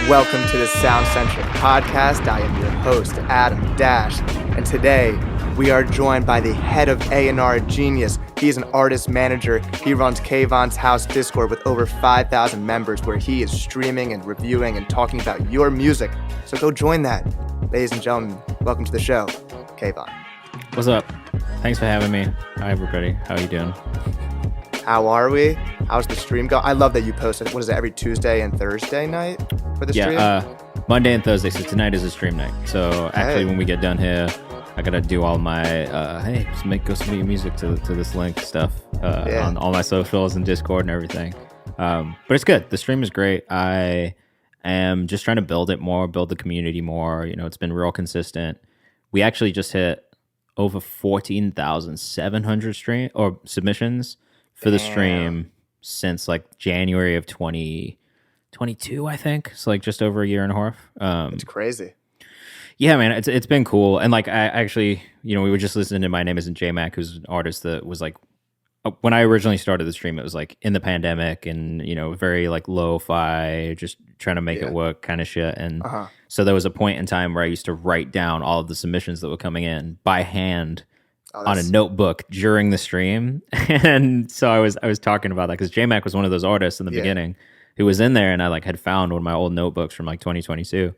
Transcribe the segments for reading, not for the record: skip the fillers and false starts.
Welcome to the Sound Centric podcast. I am your host, Adam Dash, and today we are joined by the head of A&R at Genius. He is an artist manager. He runs Kayvan's House Discord with over 5,000 members where he is streaming and reviewing and talking about your music. So go join that. Ladies and gentlemen, welcome to the show, Kayvan. What's up? Thanks for having me. Hi, everybody. How are you doing? How are we? How's the stream going? I love that you post it. What is it, every Tuesday and Thursday night for the stream? Monday and Thursday. So tonight is a stream night. So actually, when we get done here, I gotta do all my go submit your music to this link stuff on all my socials and Discord and everything. But it's good. The stream is great. I am just trying to build it more, build the community more. You know, it's been real consistent. We actually just hit over 14,700 submissions for the stream since like January of 2022, I think. So like just over a year and a half. It's crazy. Yeah, man, it's been cool. And like I actually, we were just listening to My Name Isn't J-Mac, who's an artist that was like, when I originally started the stream, it was like in the pandemic and, very like lo-fi, just trying to make it work kind of shit. And so there was a point in time where I used to write down all of the submissions that were coming in by hand on a notebook during the stream. And so I was talking about that because J-Mac was one of those artists in the beginning who was in there, and I like had found one of my old notebooks from like 2022.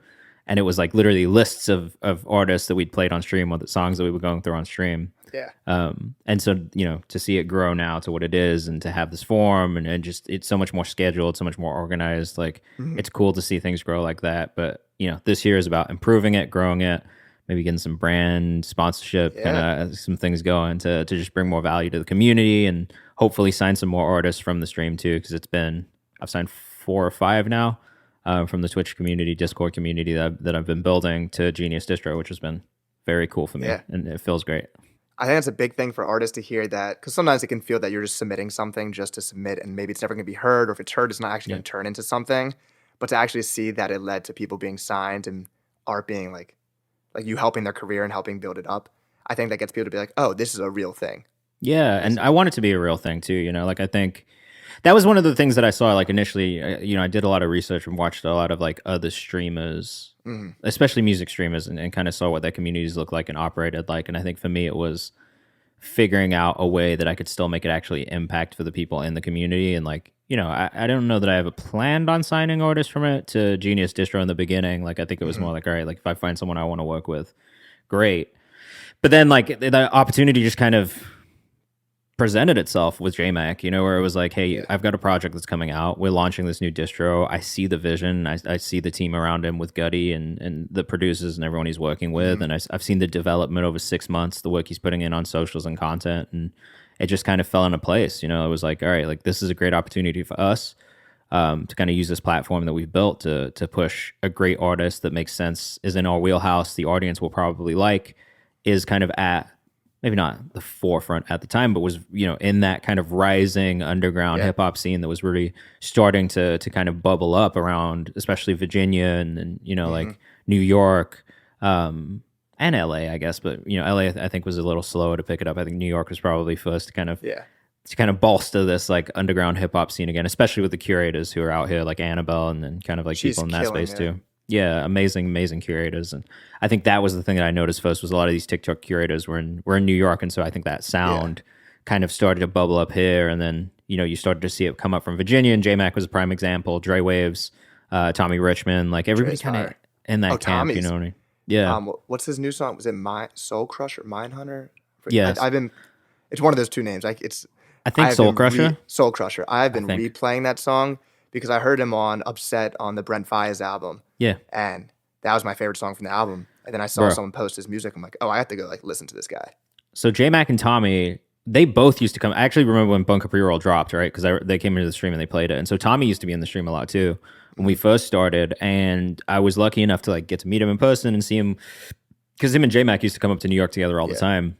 And it was like literally lists of artists that we'd played on stream or the songs that we were going through on stream. Yeah. And so, to see it grow now to what it is and to have this form and just it's so much more scheduled, so much more organized. Like it's cool to see things grow like that. But, this year is about improving it, growing it, maybe getting some brand sponsorship, kind of some things going to just bring more value to the community and hopefully sign some more artists from the stream too. Because I've signed 4 or 5 now. From the Twitch community, Discord community that I've been building to Genius Distro, which has been very cool for me, and it feels great. I think it's a big thing for artists to hear that, because sometimes it can feel that you're just submitting something just to submit, and maybe it's never going to be heard, or if it's heard, it's not actually going to turn into something. But to actually see that it led to people being signed and art being like you helping their career and helping build it up, I think that gets people to be like, oh, this is a real thing. Yeah, and I want it to be a real thing too. Like I think that was one of the things that I saw, like initially, I did a lot of research and watched a lot of like other streamers, especially music streamers, and kind of saw what their communities look like and operated like. And I think for me, it was figuring out a way that I could still make it actually impact for the people in the community. And like, I don't know that I ever planned on signing artists from it to Genius Distro in the beginning. Like, I think it was more like, all right, like if I find someone I want to work with, great. But then like the opportunity just kind of presented itself with J-Mac, where it was like, hey, I've got a project that's coming out. We're launching this new distro. I see the vision. I see the team around him with Gutty and the producers and everyone he's working with. And I've seen the development over 6 months, the work he's putting in on socials and content. And it just kind of fell into place. It was like, all right, like this is a great opportunity for us to kind of use this platform that we've built to push a great artist that makes sense, is in our wheelhouse, the audience will probably like, is kind of at maybe not the forefront at the time, but was, in that kind of rising underground hip hop scene that was really starting to kind of bubble up around, especially Virginia and like New York, and LA, I guess. But, LA, I think was a little slow to pick it up. I think New York was probably first to kind of bolster this like underground hip hop scene again, especially with the curators who are out here like Annabelle and then kind of like people in that space too. Yeah, amazing curators. And I think that was the thing that I noticed first was a lot of these TikTok curators were in New York. And so I think that sound kind of started to bubble up here. And then, you started to see it come up from Virginia, and J-Mac was a prime example. Dre Waves, Tommy Richmond, like everybody kind of in that camp, Tommy's. You know what I mean? Yeah. What's his new song? Was it Soul Crusher, Mine Hunter? Yes. It's one of those two names. I think Soul Crusher. Soul Crusher. I've been replaying that song because I heard him on Upset on the Brent Faiyaz album. Yeah. And that was my favorite song from the album. And then I saw someone post his music. I'm like, oh, I have to go like listen to this guy. So J-Mac and Tommy, they both used to come. I actually remember when Bunker Pre-Roll dropped, right? Because they came into the stream and they played it. And so Tommy used to be in the stream a lot too when we first started. And I was lucky enough to like get to meet him in person and see him, because him and J-Mac used to come up to New York together all the time.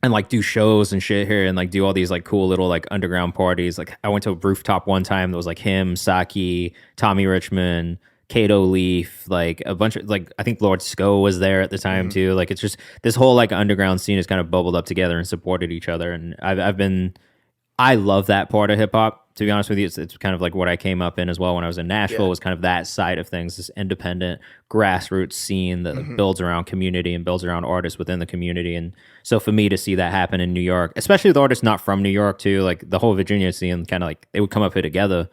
And like do shows and shit here and like do all these like cool little like underground parties. Like I went to a rooftop one time that was like him, Saki, Tommy Richmond, Kato Leaf, like a bunch of like, I think Lord Sko was there at the time too. Like it's just this whole like underground scene has kind of bubbled up together and supported each other. And I love that part of hip hop To be honest with you, it's kind of like what I came up in as well when I was in Nashville, was kind of that side of things, this independent grassroots scene that like, builds around community and builds around artists within the community. And so for me to see that happen in New York, especially with artists not from New York too, like the whole Virginia scene, kind of like they would come up here together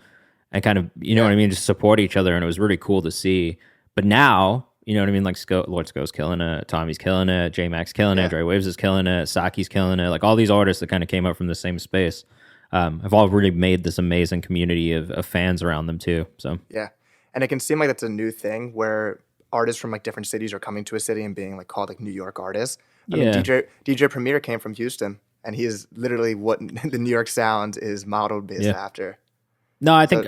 and kind of, you know what I mean, just support each other. And it was really cool to see. But now, you know what I mean? Like Lord Sko's killing it, Tommy's killing it, J Mac's killing it, Dre Waves is killing it, Saki's killing it. Like all these artists that kind of came up from the same space have all really made this amazing community of fans around them too. So yeah, and it can seem like that's a new thing where artists from like different cities are coming to a city and being like called like New York artists. I mean, DJ Premier came from Houston, and he is literally what the New York sound is modeled based after. No, I think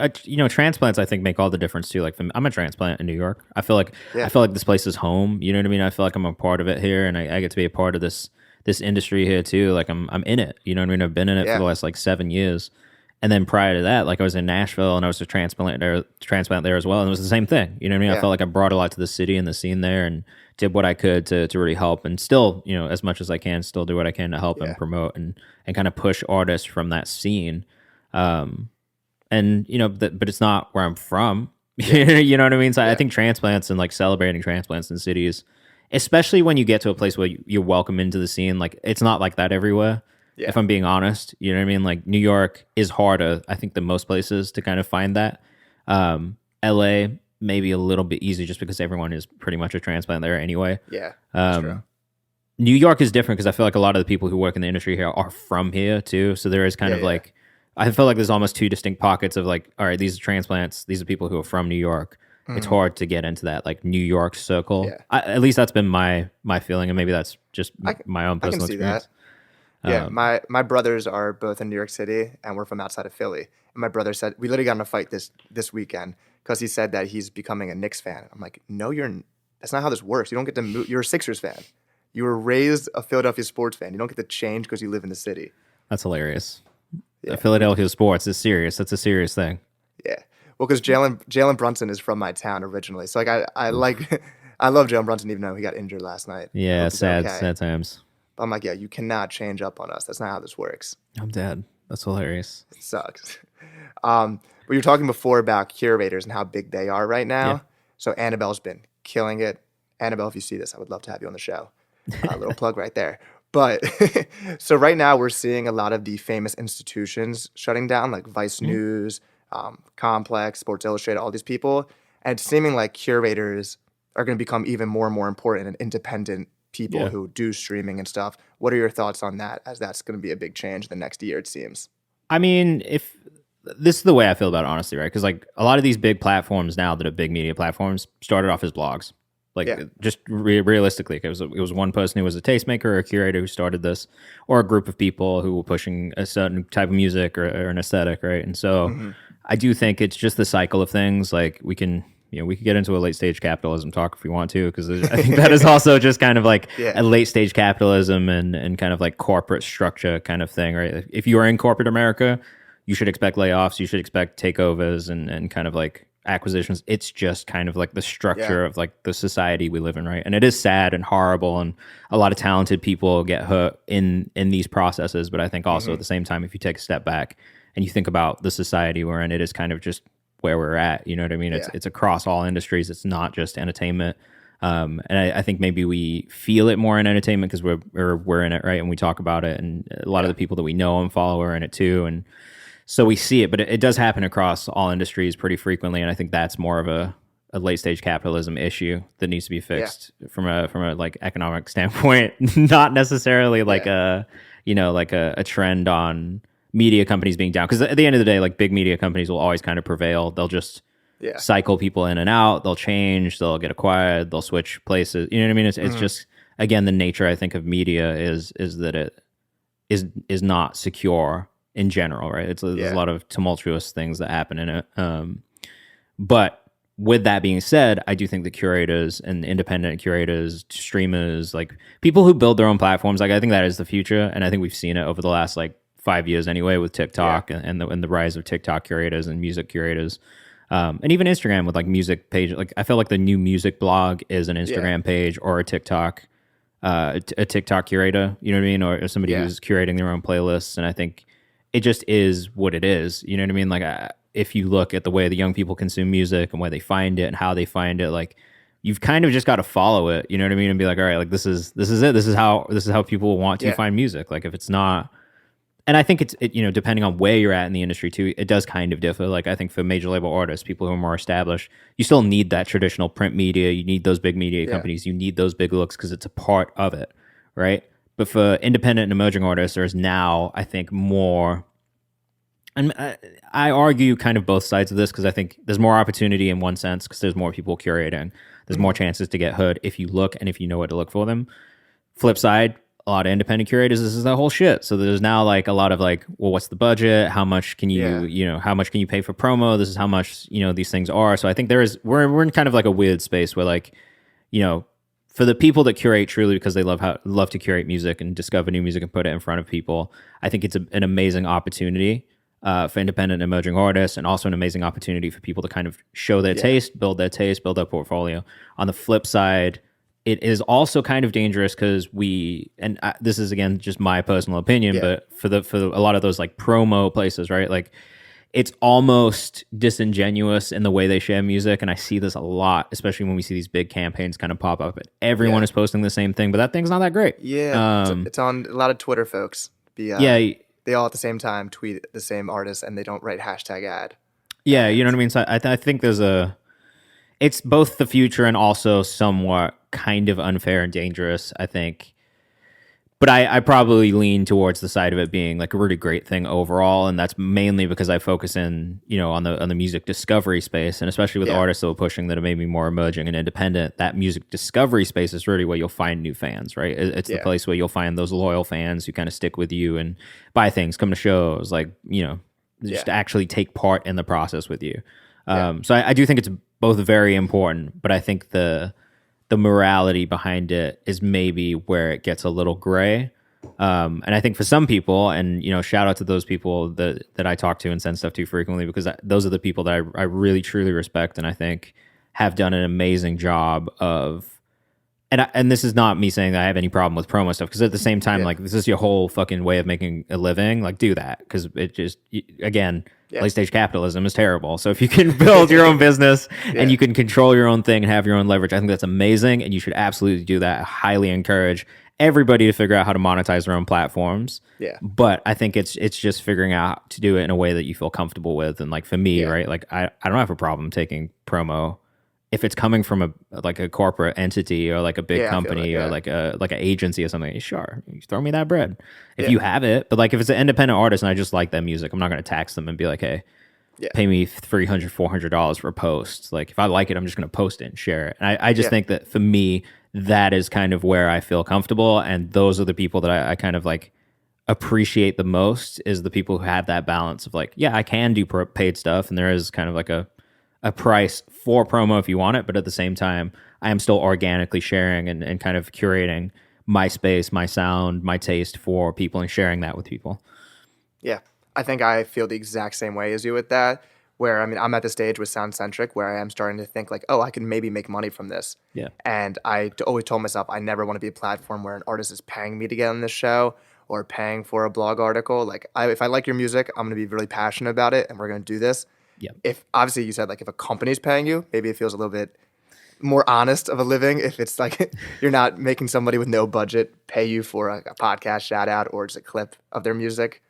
transplants. I think make all the difference too. Like I'm a transplant in New York. I feel like this place is home. You know what I mean? I feel like I'm a part of it here, and I get to be a part of this industry here too. Like I'm in it. You know what I mean? I've been in it for the last like 7 years, and then prior to that, like I was in Nashville and I was a transplant there as well, and it was the same thing. You know what I mean? I felt like I brought a lot to the city and the scene there, and did what I could to really help, and still, you know, as much as I can, still do what I can to help and promote and kind of push artists from that scene. And you know, but it's not where I'm from. You know what I mean? So I think transplants and like celebrating transplants in cities, especially when you get to a place where you're welcome into the scene, like it's not like that everywhere. If I'm being honest, you know what I mean? Like New York is harder, I think, than most places to kind of find that. LA maybe a little bit easier just because everyone is pretty much a transplant there anyway. Yeah, that's true. New York is different because I feel like a lot of the people who work in the industry here are from here too. So there is kind of like, I feel like there's almost two distinct pockets of like, all right, these are transplants. These are people who are from New York. It's hard to get into that like New York circle. Yeah. At least that's been my feeling, and maybe that's just my own personal experience. That. Yeah, my brothers are both in New York City, and we're from outside of Philly. And my brother said, we literally got in a fight this weekend because he said that he's becoming a Knicks fan. I'm like, no, that's not how this works. You don't get to move. You're a Sixers fan. You were raised a Philadelphia sports fan. You don't get to change because you live in the city. That's hilarious. Yeah. Philadelphia sports is serious. That's a serious thing. Yeah. Well, because Jalen Brunson is from my town originally. So like I love Jalen Brunson even though he got injured last night. Yeah, sad times. But I'm like, yeah, you cannot change up on us. That's not how this works. I'm dead. That's hilarious. It sucks. We were talking before about curators and how big they are right now. Yeah. So Annabelle's been killing it. Annabelle, if you see this, I would love to have you on the show. A little plug right there. But so right now we're seeing a lot of the famous institutions shutting down, like Vice News, Complex, Sports Illustrated, all these people. And it's seeming like curators are going to become even more and more important and independent people who do streaming and stuff. What are your thoughts on that, as that's going to be a big change in the next year, it seems? I mean, if this is the way I feel about it, honestly, right? Because like a lot of these big platforms now that are big media platforms started off as blogs. Like just realistically, it was one person who was a tastemaker or a curator who started this, or a group of people who were pushing a certain type of music or an aesthetic, right? And so I do think it's just the cycle of things. Like we could get into a late stage capitalism talk if we want to, because I think that is also just kind of like a late stage capitalism and kind of like corporate structure kind of thing, right? If you are in corporate America, you should expect layoffs, you should expect takeovers and kind of like acquisitions. It's just kind of like the structure of like the society we live in, right? And it is sad and horrible, and a lot of talented people get hurt in these processes. But I think also at the same time, if you take a step back and you think about the society we're in, it is kind of just where we're at. You know what I mean? It's across all industries. It's not just entertainment. And I think maybe we feel it more in entertainment because we're in it, right? And we talk about it, and a lot of the people that we know and follow are in it too, and so we see it, but it does happen across all industries pretty frequently, and I think that's more of a late stage capitalism issue that needs to be fixed from a like economic standpoint, not necessarily like a trend on media companies being down. Because at the end of the day, like big media companies will always kind of prevail. They'll just cycle people in and out. They'll change. They'll get acquired. They'll switch places. You know what I mean? It's just, again, the nature I think of media is that it is not secure in general, right? There's a lot of tumultuous things that happen in it. But with that being said, I do think the curators and independent curators, streamers, like people who build their own platforms, like I think that is the future. And I think we've seen it over the last like 5 years anyway with TikTok and the rise of TikTok curators and music curators. And even Instagram with like music page. Like I feel like the new music blog is an Instagram page or a TikTok curator, you know what I mean? Or somebody who's curating their own playlists. And I think it just is what it is. You know what I mean? Like, if you look at the way the young people consume music and where they find it and how they find it, like, you've kind of just got to follow it. You know what I mean? And be like, all right, like this is it. This is how people want to find music. Like, if it's not, and I think depending on where you're at in the industry too, it does kind of differ. Like, I think for major label artists, people who are more established, you still need that traditional print media. You need those big media companies. You need those big looks because it's a part of it, right? But for independent and emerging artists, there's now, I think, more. And I argue kind of both sides of this because I think there's more opportunity in one sense because there's more people curating. There's more chances to get heard if you look and if you know where to look for them. Flip side, a lot of independent curators, this is that whole shit. So there's now like a lot of like, well, what's the budget? How much can you, how much can you pay for promo? This is how much, these things are. So I think we're in kind of like a weird space where like, for the people that curate truly because they love to curate music and discover new music and put it in front of people, I think it's an amazing opportunity for independent and emerging artists, and also an amazing opportunity for people to kind of show their taste, build their portfolio. On the flip side, it is also kind of dangerous because this is again just my personal opinion, but for a lot of those like promo places, right? Like, it's almost disingenuous in the way they share music, and I see this a lot, especially when we see these big campaigns kind of pop up. And everyone is posting the same thing, but that thing's not that great. Yeah, it's on a lot of Twitter folks. They all at the same time tweet the same artist, and they don't write hashtag ad. Yeah, you know what I mean? So I think it's both the future and also somewhat kind of unfair and dangerous, I think. But I probably lean towards the side of it being like a really great thing overall, and that's mainly because I focus in, on the music discovery space, and especially with artists that are pushing that are maybe more emerging and independent. That music discovery space is really where you'll find new fans, right? It's the place where you'll find those loyal fans who kind of stick with you and buy things, come to shows, like just actually take part in the process with you. So I do think it's both very important, but I think the morality behind it is maybe where it gets a little gray. And I think for some people, and shout out to those people that I talk to and send stuff to frequently, because those are the people that I really truly respect, and I think have done an amazing job of. And this is not me saying that I have any problem with promo stuff, because at the same time, like, this is your whole fucking way of making a living. Like, do that, because it just, again, late stage capitalism is terrible. So if you can build your own business and you can control your own thing and have your own leverage, I think that's amazing, and you should absolutely do that. I highly encourage everybody to figure out how to monetize their own platforms. Yeah. But I think it's just figuring out to do it in a way that you feel comfortable with. And like, for me, right, like I don't have a problem taking promo if it's coming from a corporate entity or like a big company or like an agency or something. Sure, you throw me that bread if you have it. But like, if it's an independent artist and I just like that music, I'm not going to tax them and be like, hey, pay me $300, $400 for a post. Like, if I like it, I'm just going to post it and share it. And I just think that for me, that is kind of where I feel comfortable, and those are the people that I kind of like appreciate the most, is the people who have that balance of like, I can do paid stuff, and there is kind of like a price for promo if you want it, but at the same time, I am still organically sharing and kind of curating my space, my sound, my taste for people, and sharing that with people. Yeah, I think I feel the exact same way as you with that, where, I mean, I'm at the stage with Soundcentric where I am starting to think like, oh, I can maybe make money from this. Yeah. And I always told myself I never want to be a platform where an artist is paying me to get on this show or paying for a blog article. Like, if I like your music, I'm going to be really passionate about it, and we're going to do this. Yeah. If obviously you said like, if a company's paying you, maybe it feels a little bit more honest of a living. If it's like you're not making somebody with no budget pay you for a podcast shout out or just a clip of their music.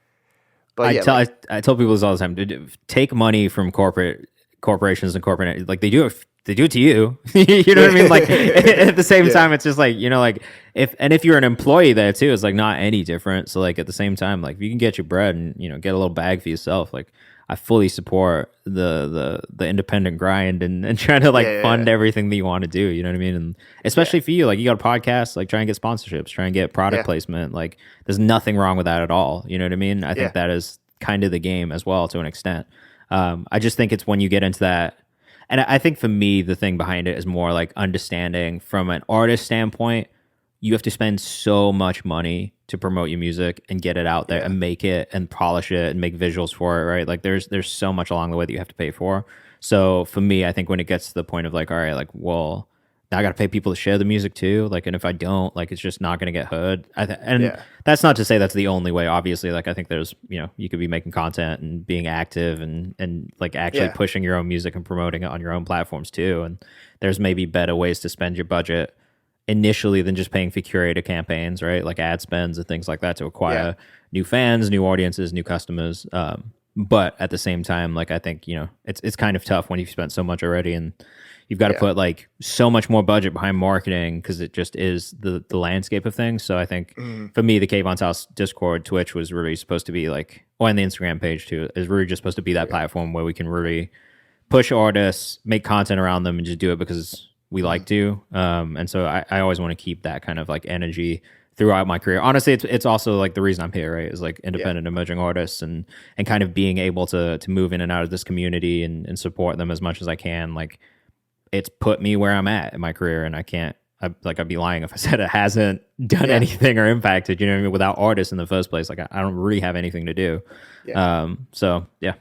But I tell people this all the time. Take money from corporations and corporate, like, they do it to you. You know what I mean? Like, at the same time, it's just like, like, if you're an employee there too, it's like not any different. So like, at the same time, like, if you can get your bread and get a little bag for yourself, like, I fully support the independent grind and trying to like fund everything that you want to do. You know what I mean? And especially for you, like, you got a podcast, like, try and get sponsorships, try and get product placement. Like, there's nothing wrong with that at all. You know what I mean? I think that is kind of the game as well, to an extent. I just think it's when you get into that, and I think for me, the thing behind it is more like understanding from an artist standpoint, you have to spend so much money to promote your music and get it out there and make it and polish it and make visuals for it, right? Like, there's so much along the way that you have to pay for. So for me, I think when it gets to the point of like, all right, like, well, I got to pay people to share the music too. Like, and if I don't, like, it's just not going to get heard. And Yeah. that's not to say that's the only way. Obviously, like, I think there's, you could be making content and being active and like actually Yeah. pushing your own music and promoting it on your own platforms too. And there's maybe better ways to spend your budget initially than just paying for curated campaigns, right? Like ad spends and things like that to acquire new fans, new audiences, new customers. But at the same time, like, I think, it's kind of tough when you've spent so much already and you've got to put like so much more budget behind marketing because it just is the landscape of things. So I think for me, the Kayvan's House Discord, Twitch was really supposed to be like, and the Instagram page too, is really just supposed to be that platform where we can really push artists, make content around them, and just do it because we like to. And so I always want to keep that kind of like energy throughout my career. Honestly, it's also like the reason I'm here, right? Is like independent emerging artists and kind of being able to move in and out of this community and support them as much as I can. Like, it's put me where I'm at in my career, and I'd be lying if I said it hasn't done anything or impacted, you know what I mean? Without artists in the first place, like I don't really have anything to do. So yeah.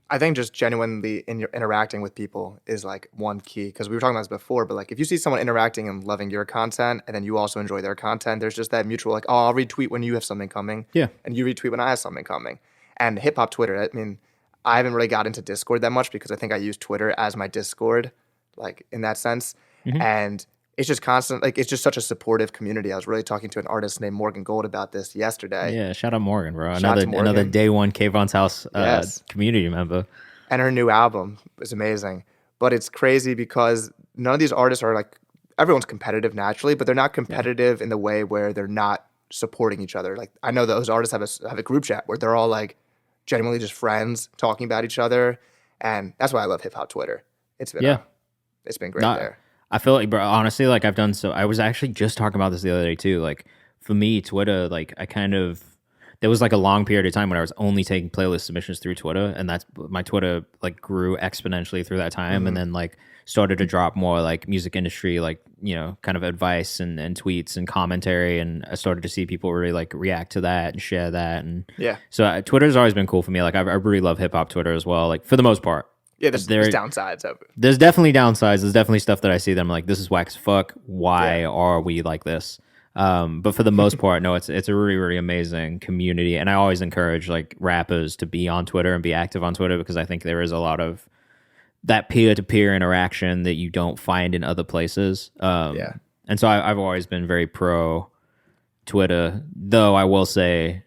I think just genuinely interacting with people is like one key, because we were talking about this before, but like if you see someone interacting and loving your content and then you also enjoy their content, there's just that mutual like, oh, I'll retweet when you have something coming. Yeah. And you retweet when I have something coming. And hip hop Twitter, I mean, I haven't really got into Discord that much because I think I use Twitter as my Discord, like in that sense. And it's just constant, like it's just such a supportive community. I was really talking to an artist named Morgan Gold about this yesterday. Yeah, shout out Morgan, bro. Shout out to Morgan. Another day one Kayvan's House community member. And her new album is amazing. But it's crazy because none of these artists are like, everyone's competitive naturally, but they're not competitive in the way where they're not supporting each other. Like I know those artists have a group chat where they're all like genuinely just friends talking about each other. And that's why I love hip hop Twitter. It's been great there. I feel like, bro, honestly, like I was actually just talking about this the other day too. Like for me, Twitter, like there was like a long period of time when I was only taking playlist submissions through Twitter, and that's my Twitter like grew exponentially through that time, and then like started to drop more like music industry, like, kind of advice and tweets and commentary, and I started to see people really like react to that and share that, and so Twitter's always been cool for me. Like I really love hip hop Twitter as well, like for the most part. Yeah, there's downsides of it. There's definitely downsides. There's definitely stuff that I see that I'm like, this is whack as fuck. Why are we like this? But for the most part, no, it's a really, really amazing community. And I always encourage like rappers to be on Twitter and be active on Twitter, because I think there is a lot of that peer-to-peer interaction that you don't find in other places. And so I've always been very pro Twitter, though I will say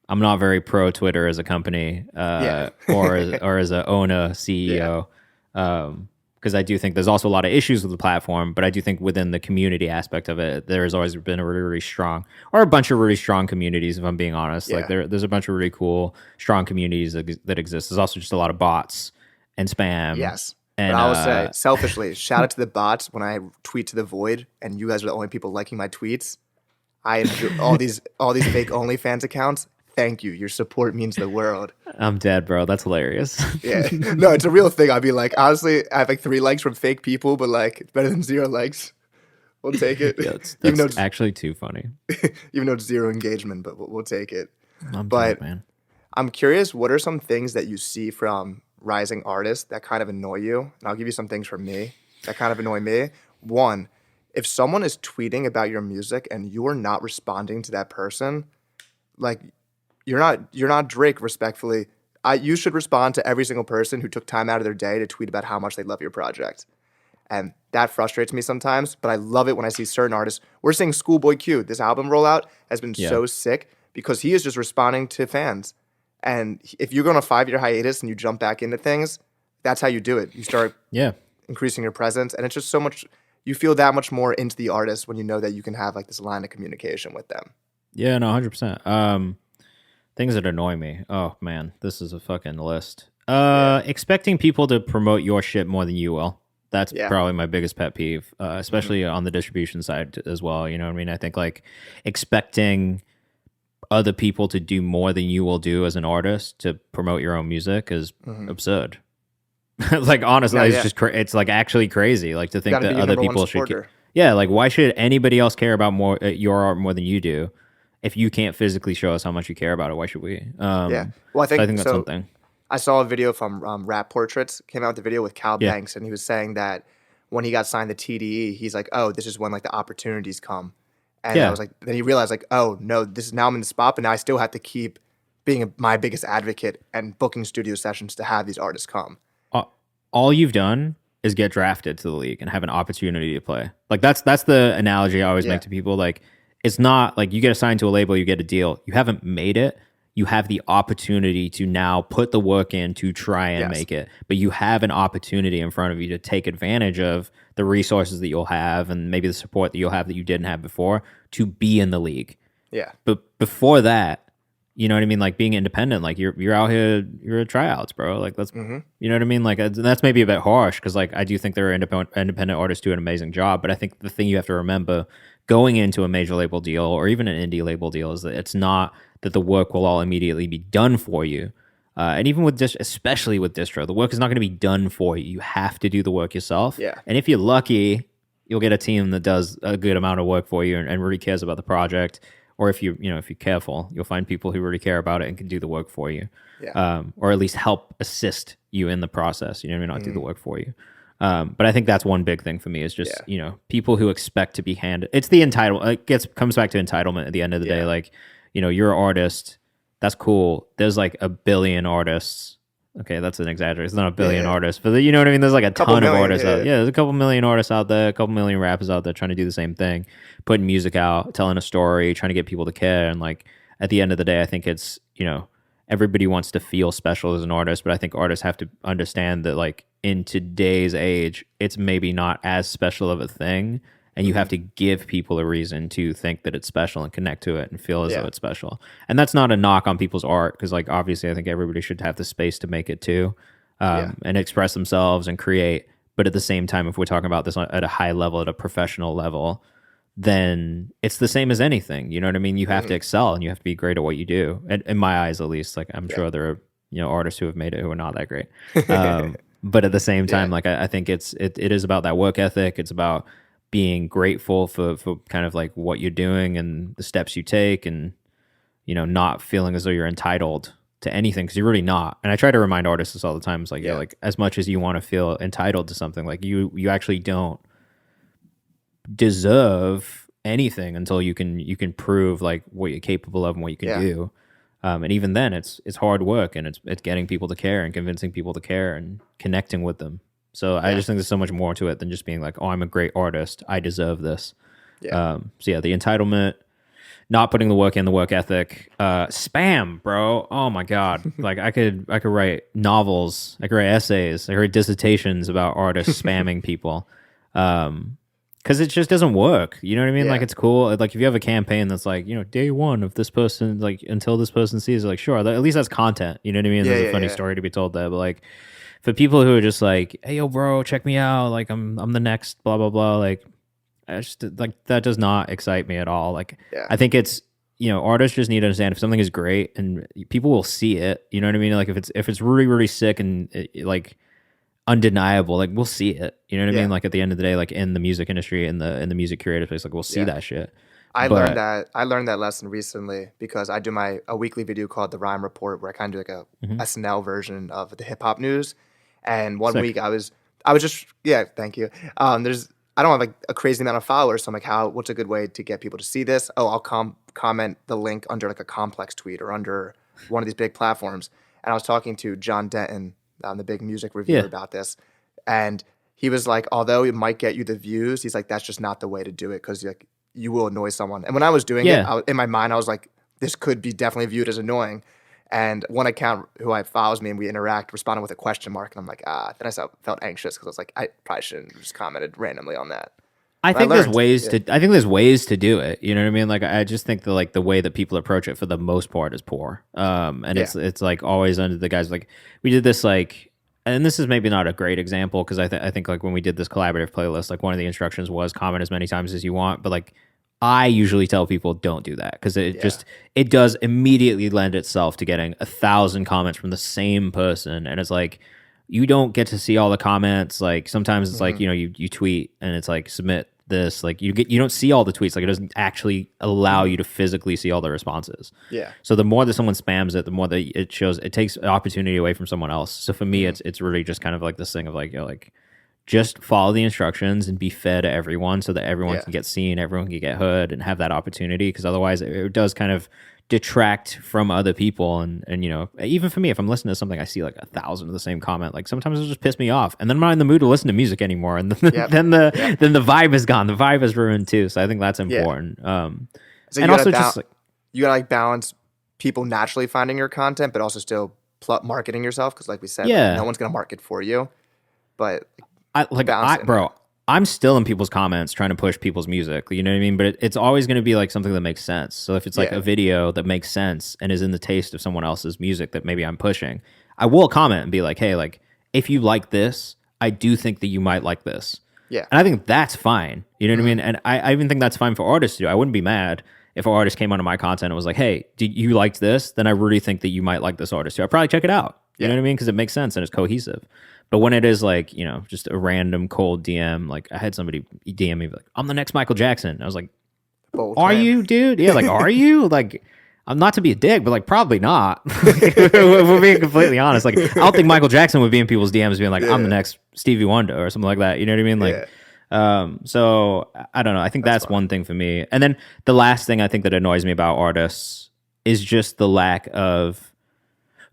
I'm not very pro Twitter as a company, or as a owner, CEO, because I do think there's also a lot of issues with the platform. But I do think within the community aspect of it, there has always been a really, really strong, or a bunch of really strong communities. If I'm being honest, like there's a bunch of really cool, strong communities that exist. There's also just a lot of bots and spam. Yes. And but I will say, selfishly, shout out to the bots when I tweet to the void, and you guys are the only people liking my tweets. I enjoy all these fake OnlyFans accounts. Thank you. Your support means the world. I'm dead, bro. That's hilarious. Yeah. No, it's a real thing. I'd be like, honestly, I have like 3 likes from fake people, but like it's better than 0 likes. We'll take it. That's actually too funny. Even though it's 0 engagement, but we'll take it. I'm dead, man. I'm curious, what are some things that you see from rising artists that kind of annoy you? And I'll give you some things from me that kind of annoy me. One, if someone is tweeting about your music and you're not responding to that person, like you're not Drake, respectfully. You should respond to every single person who took time out of their day to tweet about how much they love your project. And that frustrates me sometimes, but I love it when I see certain artists. We're seeing Schoolboy Q. This album rollout has been so sick because he is just responding to fans. And if you go on a 5-year hiatus and you jump back into things, that's how you do it. You start increasing your presence, and it's just so much, you feel that much more into the artist when you know that you can have like this line of communication with them. Yeah, no, 100%. Things that annoy me. Oh man, this is a fucking list. Expecting people to promote your shit more than you will. That's probably my biggest pet peeve, especially on the distribution side as well. You know what I mean? I think like expecting other people to do more than you will do as an artist to promote your own music is absurd. Like honestly, it's just it's like actually crazy. Like to think that other people should. Like why should anybody else care about your art more than you do? If you can't physically show us how much you care about it, why should we? Well, I think that's something. I saw a video from Rap Portraits, came out with a video with Cal Banks, and he was saying that when he got signed to TDE, he's like, oh, this is when like the opportunities come. And Yeah. I was like, then he realized like, oh no, this is now I'm in the spot, but now I still have to keep being my biggest advocate and booking studio sessions to have these artists come. All you've done is get drafted to the league and have an opportunity to play. Like that's the analogy I always make to people. Like it's not like you get assigned to a label, you get a deal. You haven't made it. You have the opportunity to now put the work in to try and make it. But you have an opportunity in front of you to take advantage of the resources that you'll have and maybe the support that you'll have that you didn't have before to be in the league. Yeah. But before that, you know what I mean? Like being independent, like you're out here, you're at tryouts, bro. Like let's, you know what I mean? Like that's maybe a bit harsh because like I do think there are independent artists do an amazing job, but I think the thing you have to remember going into a major label deal or even an indie label deal is that it's not that the work will all immediately be done for you. And even with especially with distro, the work is not going to be done for you. You have to do the work yourself. Yeah. And if you're lucky, you'll get a team that does a good amount of work for you and really cares about the project. Or if if you're careful, you'll find people who really care about it and can do the work for you, or at least help assist you in the process. You know what I mean? Not do the work for you. But I think that's one big thing for me is just people who expect to be handed. It's the entitlement. It comes back to entitlement at the end of the day. Like you're an artist. That's cool. There's like a billion artists. Okay, that's an exaggeration. It's not a billion artists, but you know what I mean? There's like a ton of artists out there. Yeah, there's a couple million artists out there, a couple million rappers out there trying to do the same thing, putting music out, telling a story, trying to get people to care. And like at the end of the day, I think it's, everybody wants to feel special as an artist, but I think artists have to understand that like in today's age, it's maybe not as special of a thing. And you have to give people a reason to think that it's special and connect to it and feel as though it's special. And that's not a knock on people's art because, like, obviously, I think everybody should have the space to make it too and express themselves and create. But at the same time, if we're talking about this at a high level, at a professional level, then it's the same as anything. You know what I mean? You have to excel and you have to be great at what you do. In my eyes, at least. Like, I'm sure there are artists who have made it who are not that great. But at the same time, like, I think it is about that work ethic. It's about being grateful for kind of like what you're doing and the steps you take and, not feeling as though you're entitled to anything because you're really not. And I try to remind artists this all the time. It's like, like as much as you want to feel entitled to something, like you actually don't deserve anything until you can prove like what you're capable of and what you can do. And even then it's hard work and it's getting people to care and convincing people to care and connecting with them. So I just think there's so much more to it than just being like, oh, I'm a great artist. I deserve this. The entitlement, not putting the work in, the work ethic, spam, bro. Oh my God. Like I could write novels. I could write essays. I could write dissertations about artists spamming people. Cause it just doesn't work. You know what I mean? Like it's cool. Like if you have a campaign that's like, day one of this person, like until this person sees it, like sure, at least that's content. You know what I mean? There's a funny story to be told there, but like, for people who are just like, hey, yo, bro, check me out. Like, I'm the next blah, blah, blah. Like, I just, like, that does not excite me at all. Like, I think it's, artists just need to understand if something is great and people will see it. You know what I mean? Like, if it's really, really sick and, like, undeniable, like, we'll see it. You know what I mean? Like, at the end of the day, like, in the music industry, in the music creative place, like, we'll see that shit. I learned that lesson recently because I do a weekly video called The Rhyme Report where I kind of do like a SNL version of the hip hop news. And one week I was just thank you. I don't have like a crazy amount of followers, so I'm like, what's a good way to get people to see this? Oh, I'll comment the link under like a complex tweet or under one of these big platforms. And I was talking to John Denton, the big music reviewer, about this, and he was like, although it might get you the views, he's like, that's just not the way to do it because like you will annoy someone. And when I was doing it, in my mind, I was like, this could be definitely viewed as annoying. And one account who follows me and we interact responded with a question mark. And I'm like, then I felt anxious because I was like, I probably shouldn't have just commented randomly on that. I think there's ways to do it. You know what I mean? Like, I just think that like the way that people approach it for the most part is poor. And it's like always under the guys, like we did this like, and this is maybe not a great example because I think like when we did this collaborative playlist, like one of the instructions was comment as many times as you want, but like I usually tell people don't do that because it does immediately lend itself to getting 1,000 comments from the same person, and it's like you don't get to see all the comments. Like sometimes it's like you tweet and it's like submit this, like you don't see all the tweets. Like it doesn't actually allow you to physically see all the responses. Yeah. So the more that someone spams it, the more that it takes opportunity away from someone else. So for me, it's really just kind of like this thing of like like just follow the instructions and be fair to everyone so that everyone Yeah. can get seen, everyone can get heard and have that opportunity. Because otherwise it does kind of detract from other people. And, you know, even for me, if I'm listening to something, I see like 1,000 of the same comment, like sometimes it'll just piss me off. And then I'm not in the mood to listen to music anymore. And then, Yep. then the vibe is gone. The vibe is ruined too. So I think that's important. So And also just like, you gotta like balance people naturally finding your content, but also still marketing yourself. Because like we said, yeah. like, no one's gonna market for you. But Bro, I'm still in people's comments trying to push people's music. You know what I mean? But it's always going to be like something that makes sense. So if it's like a video that makes sense and is in the taste of someone else's music that maybe I'm pushing, I will comment and be like, hey, like if you like this, I do think that you might like this. Yeah. And I think that's fine. You know what I mean? And I even think that's fine for artists to do. I wouldn't be mad if an artist came onto my content and was like, hey, did you like this? Then I really think that you might like this artist too. I'd probably check it out. You know what I mean? Because it makes sense and it's cohesive. But when it is like, you know, just a random cold DM, like I had somebody DM me like, I'm the next Michael Jackson. I was like, are you, dude? Yeah, like, are you? Like, I'm not to be a dick, but like probably not. If we're being completely honest. Like, I don't think Michael Jackson would be in people's DMs being like, I'm the next Stevie Wonder or something like that. You know what I mean? Like, so I don't know. I think that's one thing for me. And then the last thing I think that annoys me about artists is just the lack of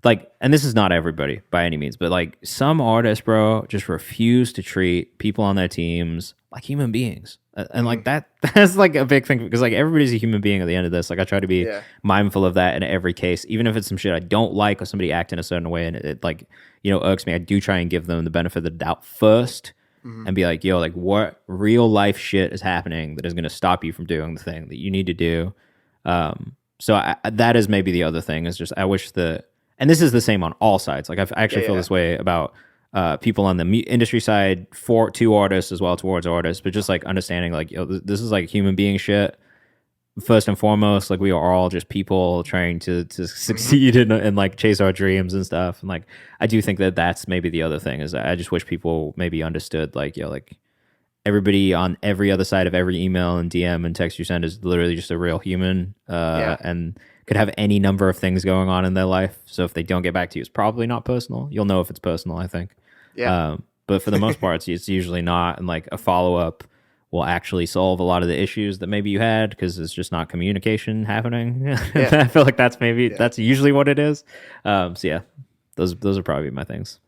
like, and this is not everybody by any means, but like some artists, bro, just refuse to treat people on their teams like human beings. And like that's like a big thing because like everybody's a human being at the end of this. Like I try to be mindful of that in every case, even if it's some shit I don't like or somebody acting a certain way and it like, you know, irks me. I do try and give them the benefit of the doubt first and be like, yo, like what real life shit is happening that is going to stop you from doing the thing that you need to do. So that is maybe the other thing is just, I wish and this is the same on all sides. Like I actually feel this way about people on the industry side to artists as well towards artists, but just like understanding like, yo, this is like human being shit. First and foremost, like we are all just people trying to succeed and like chase our dreams and stuff. And like, I do think that that's maybe the other thing is I just wish people maybe understood like, yo, like everybody on every other side of every email and DM and text you send is literally just a real human and could have any number of things going on in their life. So if they don't get back to you, it's probably not personal. You'll know if it's personal, I think. Yeah. But for the most part, it's usually not. And like a follow-up will actually solve a lot of the issues that maybe you had because it's just not communication happening. I feel like that's usually what it is. So yeah, those are probably my things.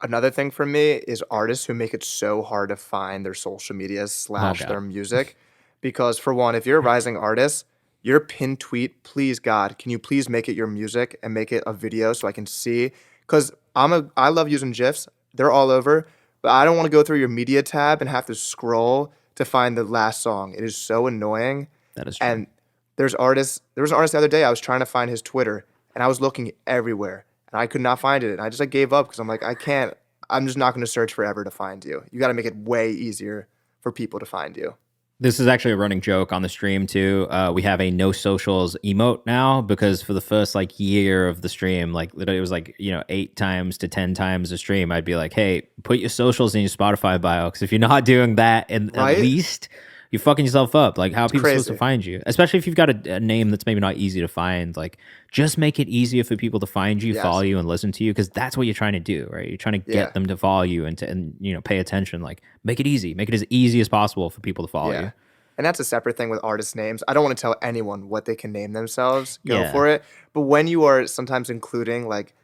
Another thing for me is artists who make it so hard to find their social media / their music. Because for one, if you're a rising artist, your pinned tweet, please God, can you please make it your music and make it a video so I can see? Because I love using GIFs. They're all over. But I don't want to go through your media tab and have to scroll to find the last song. It is so annoying. That is true. And there was an artist the other day, I was trying to find his Twitter and I was looking everywhere and I could not find it. And I just like gave up because I'm like, I'm just not going to search forever to find you. You got to make it way easier for people to find you. This is actually a running joke on the stream too. We have a no socials emote now because for the first like year of the stream, like literally it was like, you know, 8 times to 10 times a stream. I'd be like, hey, put your socials in your Spotify bio. Because if you're not doing that, at least you're fucking yourself up. Like how are people supposed to find you? Especially if you've got a name that's maybe not easy to find. Like just make it easier for people to find you, follow you, and listen to you. Because that's what you're trying to do, right? You're trying to get them to follow you and you know, pay attention. Like make it easy. Make it as easy as possible for people to follow you. And that's a separate thing with artist names. I don't want to tell anyone what they can name themselves. Go for it. But when you are sometimes including like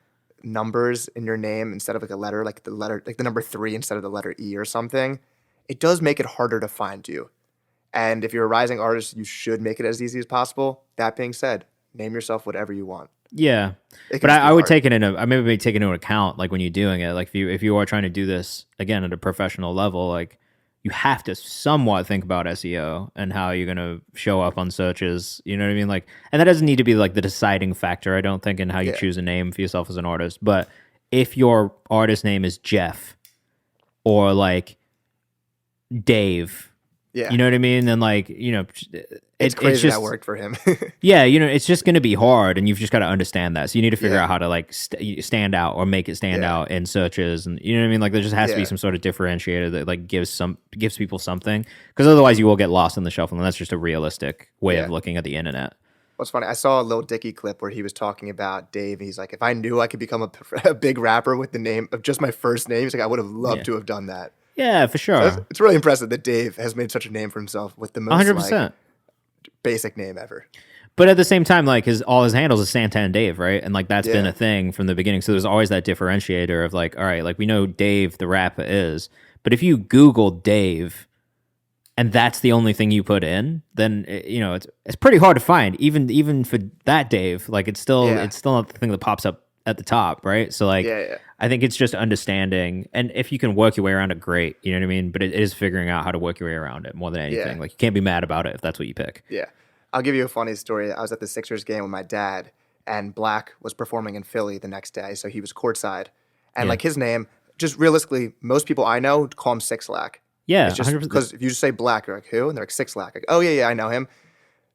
numbers in your name instead of like a letter, like the number 3 instead of the letter E or something, it does make it harder to find you. And if you're a rising artist, you should make it as easy as possible. That being said, name yourself whatever you want. Yeah, but I would take it into account, like when you're doing it, like if you are trying to do this again at a professional level, like you have to somewhat think about SEO and how you're gonna show up on searches. You know what I mean? Like, and that doesn't need to be like the deciding factor, I don't think, in how you choose a name for yourself as an artist. But if your artist name is Jeff or like Dave. You know what I mean? And like, you know, it's crazy that worked for him. Yeah, you know, it's just going to be hard, and you've just got to understand that. So you need to figure out how to like stand out or make it stand out in searches, and you know what I mean. Like there just has to be some sort of differentiator that like gives people something, because otherwise you will get lost in the shuffle, and that's just a realistic way of looking at the internet. What's funny, I saw a Lil Dicky clip where he was talking about Dave. He's like, if I knew I could become a big rapper with the name of just my first name, he's like, I would have loved to have done that. Yeah, for So sure. it's really impressive that Dave has made such a name for himself with the most like 100%. basic name ever. But at the same time, like all his handles is Santa and Dave, right? And like that's been Yeah. a thing from the beginning. So there's always that differentiator of like, all right, like we know Dave the rapper is, but if you Google Dave and that's the only thing you put in, then it's pretty hard to find. Even for that Dave, like Yeah. it's still not the thing that pops up at the top, right? So like, Yeah. I think it's just understanding, and if you can work your way around it, great. You know what I mean? But it is figuring out how to work your way around it more than anything. Yeah. Like you can't be mad about it if that's what you pick. Yeah. I'll give you a funny story. I was at the Sixers game with my dad, and Black was performing in Philly the next day, so he was courtside. And Yeah. like his name, just realistically, most people I know call him Six Lack. Yeah, It's just 100%. because if you just say Black, you're like, who? And they're like, Six Lack. Like, oh, yeah, I know him.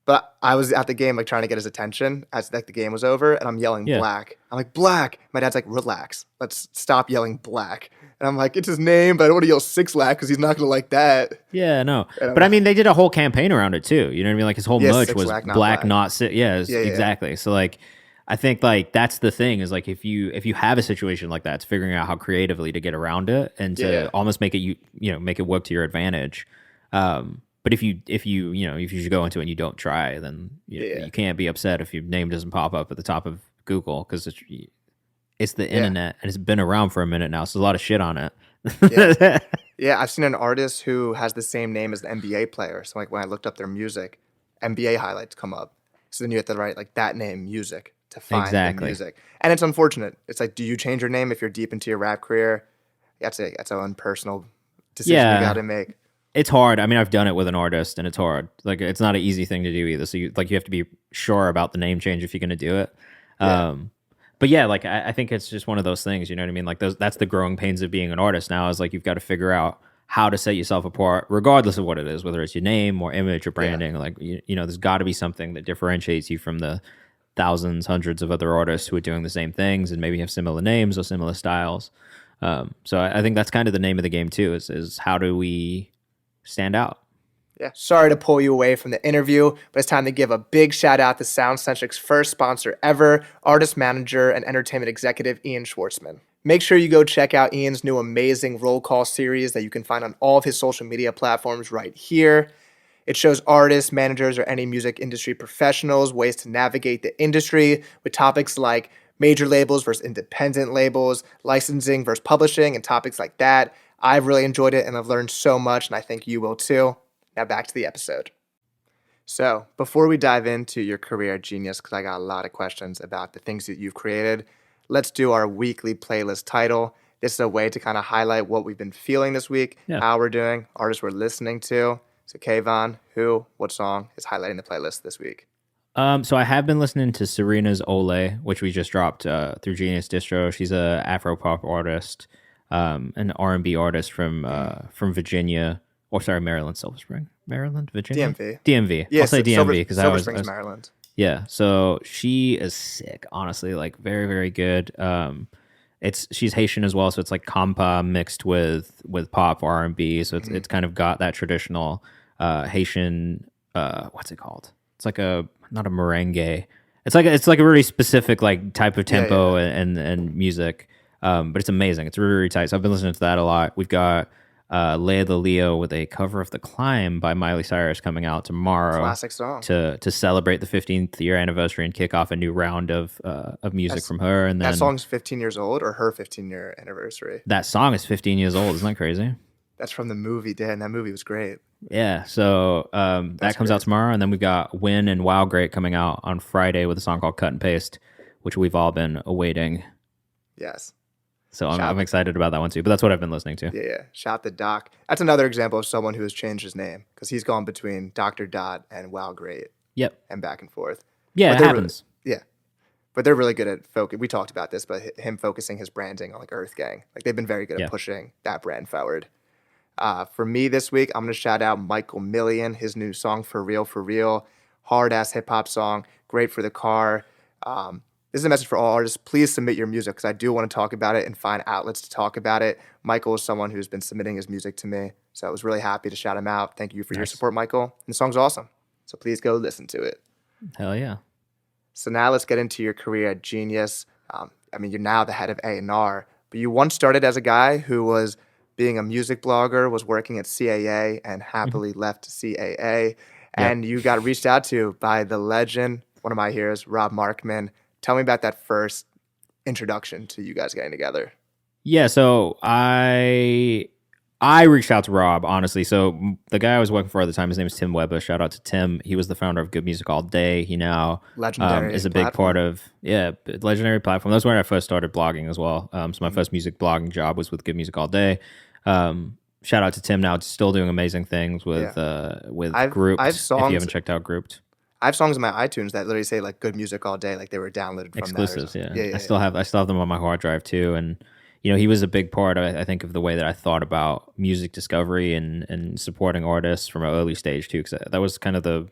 But I was at the game, like, trying to get his attention as, like, the game was over, and I'm yelling Yeah. Black. I'm like, Black. My dad's like, relax. Let's stop yelling Black. And I'm like, it's his name, but I don't want to yell Six Lack because he's not going to like that. Yeah, no. And But I mean, they did a whole campaign around it too. You know what I mean? Like his whole Yeah, merch Six was Lack, not black, black. not six. Yeah, Yeah. exactly. So like, I think like that's the thing is like if you have a situation like that, it's figuring out how creatively to get around it and to Yeah. almost make it make it work to your advantage. But if you just go into it and you don't try, then you can't be upset if your name doesn't pop up at the top of Google because it's the internet and it's been around for a minute now, so there's a lot of shit on it. Yeah. Yeah, I've seen an artist who has the same name as an NBA player. So like when I looked up their music, NBA highlights come up. So then you have to write like that name music to find the music. And it's unfortunate. It's like, do you change your name if you're deep into your rap career? That's an unpersonal decision you got to make. It's hard. I mean, I've done it with an artist, and it's hard. Like, it's not an easy thing to do either. So, you have to be sure about the name change if you're going to do it. Yeah. But yeah, like I think it's just one of those things. You know what I mean? Like, that's the growing pains of being an artist now. Is like you've got to figure out how to set yourself apart, regardless of what it is, whether it's your name or image or branding. Like, there's got to be something that differentiates you from the thousands, hundreds of other artists who are doing the same things and maybe have similar names or similar styles. So I think that's kind of the name of the game too. Is how do we stand out? Yeah. Sorry to pull you away from the interview, but it's time to give a big shout out to SoundCentric's first sponsor ever, artist manager and entertainment executive Ian Schwartzman. Make sure you go check out Ian's new amazing roll call series that you can find on all of his social media platforms right here. It shows artists, managers, or any music industry professionals ways to navigate the industry with topics like major labels versus independent labels, licensing versus publishing, and topics like that. I've really enjoyed it and I've learned so much, and I think you will too. Now back to the episode. So before we dive into your career at Genius, because I got a lot of questions about the things that you've created, let's do our weekly playlist title. This is a way to kind of highlight what we've been feeling this week, how we're doing, artists we're listening to. So Kayvan, what song is highlighting the playlist this week? So I have been listening to Serena's Ole, which we just dropped through Genius Distro. She's a Afro pop artist, an R&B artist from Virginia. Or sorry, Maryland, Silver Spring, Maryland, Virginia, DMV. Yeah, I'll say DMV because Silver Springs, Maryland. Yeah, so she is sick, honestly, like very, very good. She's Haitian as well, so it's like compa mixed with pop R&B. So it's kind of got that traditional Haitian. What's it called? It's like not a merengue. It's like a really specific like type of tempo and music. But it's amazing. It's really, really tight. So I've been listening to that a lot. We've got Leia the Leo with a cover of The Climb by Miley Cyrus coming out tomorrow. Classic song. To celebrate the 15th year anniversary and kick off a new round of music from her. And then that song's 15 years old, or her 15-year anniversary? That song is 15 years old. Isn't that crazy? That's from the movie, Dan. That movie was great. Yeah, so that comes out tomorrow. And then we got Win and Wow Great coming out on Friday with a song called Cut and Paste, which we've all been awaiting. Yes. So I'm excited about that one too, but that's what I've been listening to. Yeah. Shout to Doc. That's another example of someone who has changed his name because he's gone between Dr. Dot and Wow Great. Yep. And back and forth. Yeah, it happens. But they're really good at focus. We talked about this, but him focusing his branding on like Earth Gang. Like they've been very good at pushing that brand forward. For me this week, I'm going to shout out Michael Millian, his new song, For Real, hard-ass hip-hop song, great for the car. This is a message for all artists. Please submit your music because I do want to talk about it and find outlets to talk about it. Michael is someone who's been submitting his music to me, so I was really happy to shout him out. Thank you for your support, Michael. And the song's awesome, so please go listen to it. Hell yeah. So now let's get into your career at Genius. You're now the head of A&R, but you once started as a guy who was being a music blogger, was working at CAA and happily left CAA. Yep. And you got reached out to by the legend, one of my heroes, Rob Markman. Tell me about that first introduction to you guys getting together. Yeah, so I reached out to Rob, honestly. So the guy I was working for at the time, his name is Tim Weber. Shout out to Tim. He was the founder of Good Music All Day. He now Legendary is a big platform. part of, legendary platform. That's where I first started blogging as well. So my first music blogging job was with Good Music All Day. Shout out to Tim now, still doing amazing things with Grouped. I have If songs. you haven't checked out Grouped. I have songs on my iTunes that literally say like "Good Music All Day," like they were downloaded from Exclusives, that. yeah. I still have them on my hard drive too, and he was a big part, I think, of the way that I thought about music discovery and supporting artists from an early stage too, because that was kind of the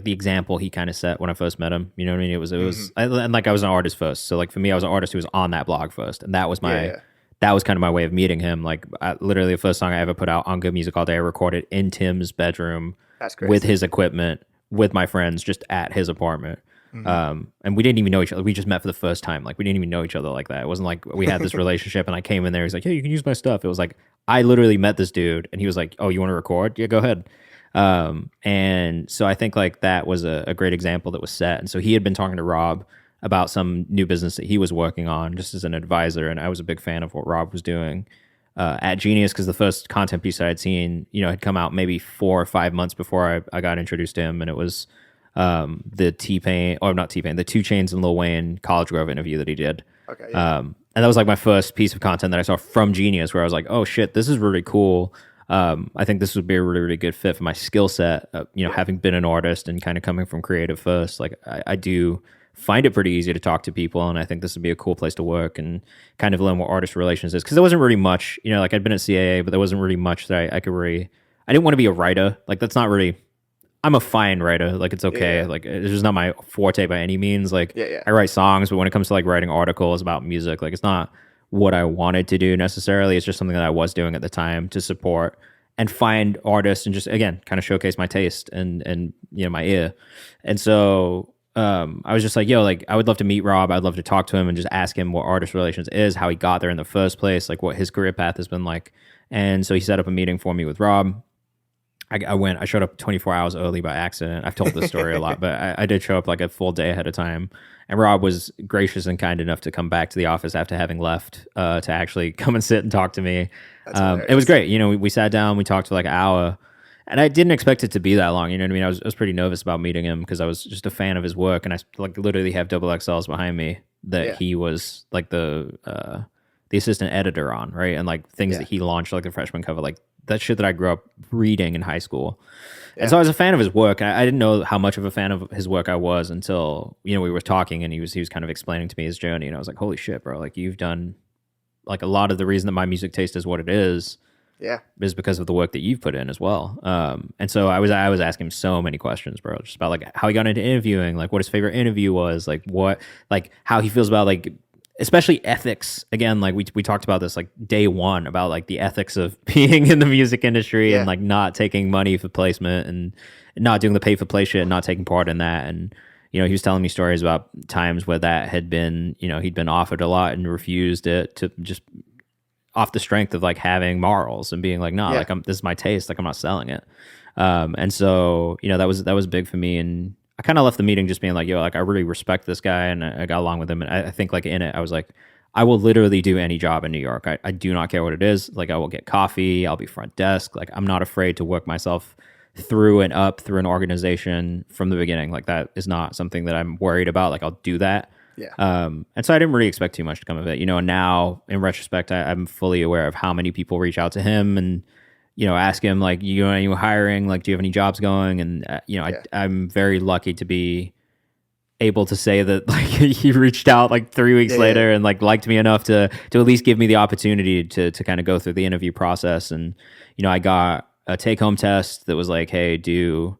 example he kind of set when I first met him. You know what I mean? It was and like I was an artist first, so like for me, I was an artist who was on that blog first, and that was that was kind of my way of meeting him. Like literally the first song I ever put out on Good Music All Day, I recorded in Tim's bedroom with his equipment, with my friends, just at his apartment. And we didn't even know each other. We just met for the first time. Like we didn't even know each other like that. It wasn't like we had this relationship and I came in there. He's like, "Hey, you can use my stuff." It was like, I literally met this dude and he was like, "Oh, you want to record? Yeah, go ahead." And so I think like that was a great example that was set. And so he had been talking to Rob about some new business that he was working on just as an advisor. And I was a big fan of what Rob was doing at Genius, because the first content piece I had seen, had come out maybe 4 or 5 months before I got introduced to him. And it was the T-Pain, or not T-Pain, the 2 Chainz and Lil Wayne College Grove interview that he did. Okay. Yeah. And that was like my first piece of content that I saw from Genius, where I was like, oh shit, this is really cool. I think this would be a really, really good fit for my skill set. Having been an artist and kind of coming from creative first, like I do find it pretty easy to talk to people, and I think this would be a cool place to work and kind of learn what artist relations is, because there wasn't really much, like I'd been at CAA, but there wasn't really much that I could really. I didn't want to be a writer. Like that's not really. I'm a fine writer. Like it's okay. Yeah. Like it's just not my forte by any means. Like I write songs, but when it comes to like writing articles about music, like it's not what I wanted to do necessarily. It's just something that I was doing at the time to support and find artists and just, again, kind of showcase my taste and my ear. And so I was just like, yo, like I would love to meet Rob. I'd love to talk to him and just ask him what artist relations is, how he got there in the first place, like what his career path has been like. And so he set up a meeting for me with Rob. I showed up 24 hours early by accident. I've told this story a lot, but I did show up like a full day ahead of time. And Rob was gracious and kind enough to come back to the office after having left to actually come and sit and talk to me. It was great. We sat down, we talked for like an hour, and I didn't expect it to be that long. You know what I mean? I was pretty nervous about meeting him because I was just a fan of his work, and I like literally have double XLs behind me that he was like the assistant editor on, right? And like things that he launched, like the freshman cover, like that shit that I grew up reading in high school. And so I was a fan of his work. I didn't know how much of a fan of his work I was until, we were talking and he was kind of explaining to me his journey. And I was like, holy shit, bro. Like you've done like a lot of the reason that my music taste is what it is is because of the work that you've put in as well. And so I was asking him so many questions, bro, just about like how he got into interviewing, like what his favorite interview was, like what, like how he feels about like, especially ethics. Again, like we talked about this like day one about like the ethics of being in the music industry and like not taking money for placement and not doing the pay for play shit and not taking part in that. And he was telling me stories about times where that had been, he'd been offered a lot and refused it to just off the strength of like having morals and being like, no, like this is my taste, like I'm not selling it. And so that was big for me. And I kind of left the meeting just being like, yo, like I really respect this guy and I got along with him. And I think like in it, I was like, I will literally do any job in New York. I do not care what it is. Like I will get coffee. I'll be front desk. Like I'm not afraid to work myself through and up through an organization from the beginning. Like that is not something that I'm worried about. Like I'll do that. Yeah. And so I didn't really expect too much to come of it, and now in retrospect, I'm fully aware of how many people reach out to him and, ask him like, are you hiring? Like, do you have any jobs going? And, I'm very lucky to be able to say that like he reached out like 3 weeks later and like liked me enough to at least give me the opportunity to kind of go through the interview process. And, I got a take home test that was like, hey, do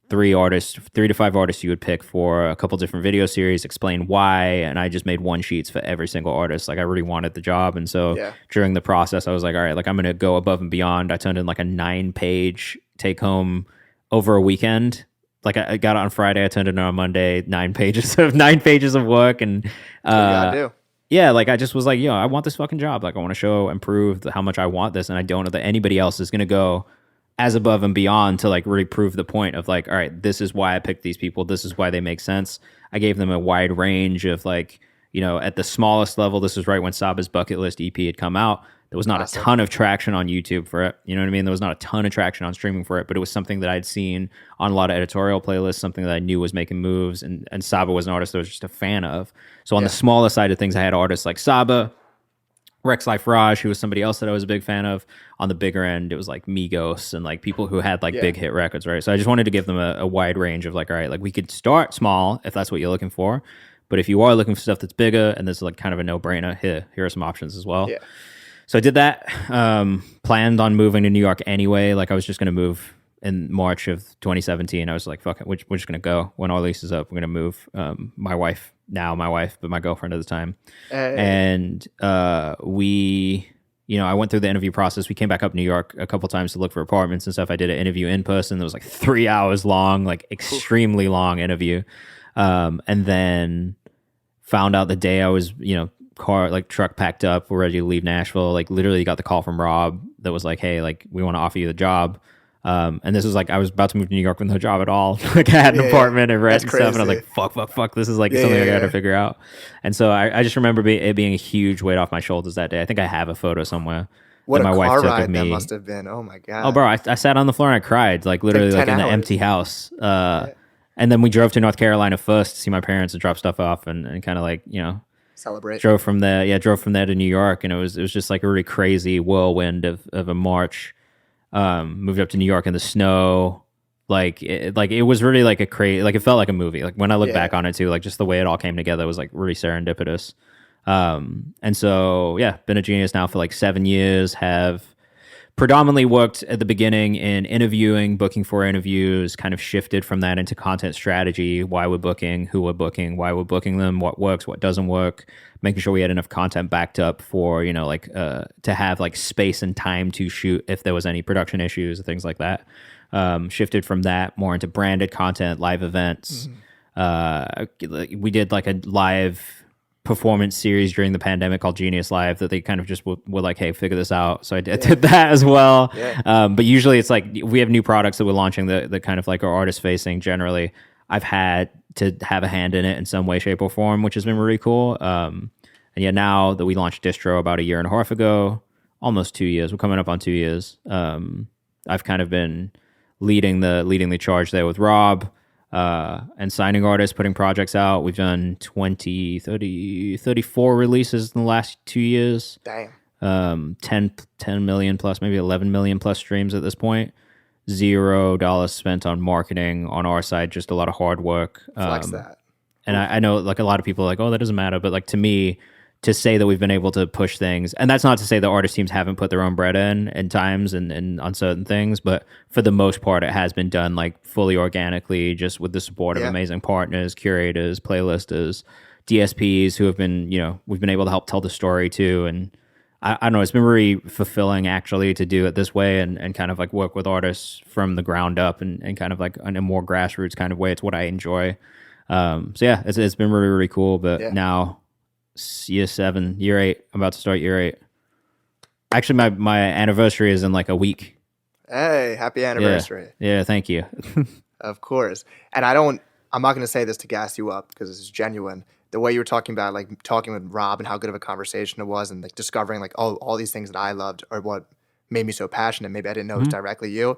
3 to 5 artists you would pick for a couple different video series, explain why. And I just made 1 sheets for every single artist. Like I really wanted the job. And so during the process, I was like, all right, like I'm going to go above and beyond. I turned in like a 9-page take home over a weekend. Like I got it on Friday. I turned it in on Monday, 9 pages of work. And what you gotta do. yeah, like I just was like, yo, I want this fucking job. Like I want to show and prove how much I want this, and I don't know that anybody else is gonna go as above and beyond to like really prove the point of like, all right, this is why I picked these people. This is why they make sense. I gave them a wide range of like, at the smallest level, this was right when Saba's Bucket List EP had come out. There was not a ton of traction on YouTube for it. You know what I mean? There was not a ton of traction on streaming for it, but it was something that I'd seen on a lot of editorial playlists, something that I knew was making moves, and Saba was an artist that I was just a fan of. So on the smaller side of things, I had artists like Saba, Rex Life Raj, who was somebody else that I was a big fan of. On the bigger end, it was like Migos and like people who had like big hit records, right? So I just wanted to give them a wide range of like, all right, like we could start small if that's what you're looking for. But if you are looking for stuff that's bigger and this is like kind of a no-brainer, here are some options as well. Yeah. So I did that, planned on moving to New York anyway. Like I was just going to move in March of 2017. I was like, fuck it, we're just going to go. When our lease is up, we're going to move. My wife, but my girlfriend at the time. And we, I went through the interview process. We came back up New York a couple times to look for apartments and stuff. I did an interview in person. It was like 3 hours long, like extremely long interview. And then found out the day I was, truck packed up, we're ready to leave Nashville. Like literally got the call from Rob that was like, hey, like we want to offer you the job. And this was like, I was about to move to New York with no job at all. Like I had an apartment and rent and stuff. And I was like, fuck. This is like something I got to figure out. And so I just remember it being a huge weight off my shoulders that day. I think I have a photo somewhere. What my wife took of me. That must have been. Oh my God. Oh bro, I sat on the floor and I cried, like literally like in an empty house. And then we drove to North Carolina first to see my parents and drop stuff off and kind of like, celebrate. Drove from there to New York, and it was just like a really crazy whirlwind of a March. Moved up to New York in the snow. It was really like a crazy, like it felt like a movie. Like when I look back on it too, like just the way it all came together was like really serendipitous. And so been a Genius now for like 7 years. Have predominantly worked at the beginning in interviewing, booking for interviews, kind of shifted from that into content strategy, why we're booking, who we're booking, why we're booking them, what works, what doesn't work, making sure we had enough content backed up for, to have like space and time to shoot if there was any production issues or things like that. Shifted from that more into branded content, live events. We did like a live performance series during the pandemic called Genius Live that they kind of just were like, hey, figure this out. So I did that as well. But usually it's like we have new products that we're launching that kind of like are artist facing generally. I've had to have a hand in it in some way, shape, or form, which has been really cool. And now that we launched Distro about 1.5 years ago, almost 2 years, we're coming up on 2 years. I've kind of been leading the charge there with Rob. And signing artists, putting projects out. We've done 20, 30, 34 releases in the last 2 years. Damn. 10 million plus, maybe 11 million plus streams at this point. $0 spent on marketing on our side, just a lot of hard work. Flex that. And I know like a lot of people are like, oh, that doesn't matter. But like to me, to say that we've been able to push things, and that's not to say the artist teams haven't put their own bread in times and on certain things, but for the most part, it has been done like fully organically, just with the support of amazing partners, curators, playlisters, DSPs who have been, we've been able to help tell the story too. And I don't know, it's been really fulfilling actually to do it this way and kind of like work with artists from the ground up and kind of like in a more grassroots kind of way. It's what I enjoy. It's been really, really cool. But now, year 7, year 8. I'm about to start year 8. Actually, my anniversary is in like a week. Hey, happy anniversary. Yeah, thank you. Of course. And I'm not going to say this to gas you up because this is genuine. The way you were talking about, like talking with Rob and how good of a conversation it was and like discovering like all these things that I loved are what made me so passionate. Maybe I didn't know it was directly you.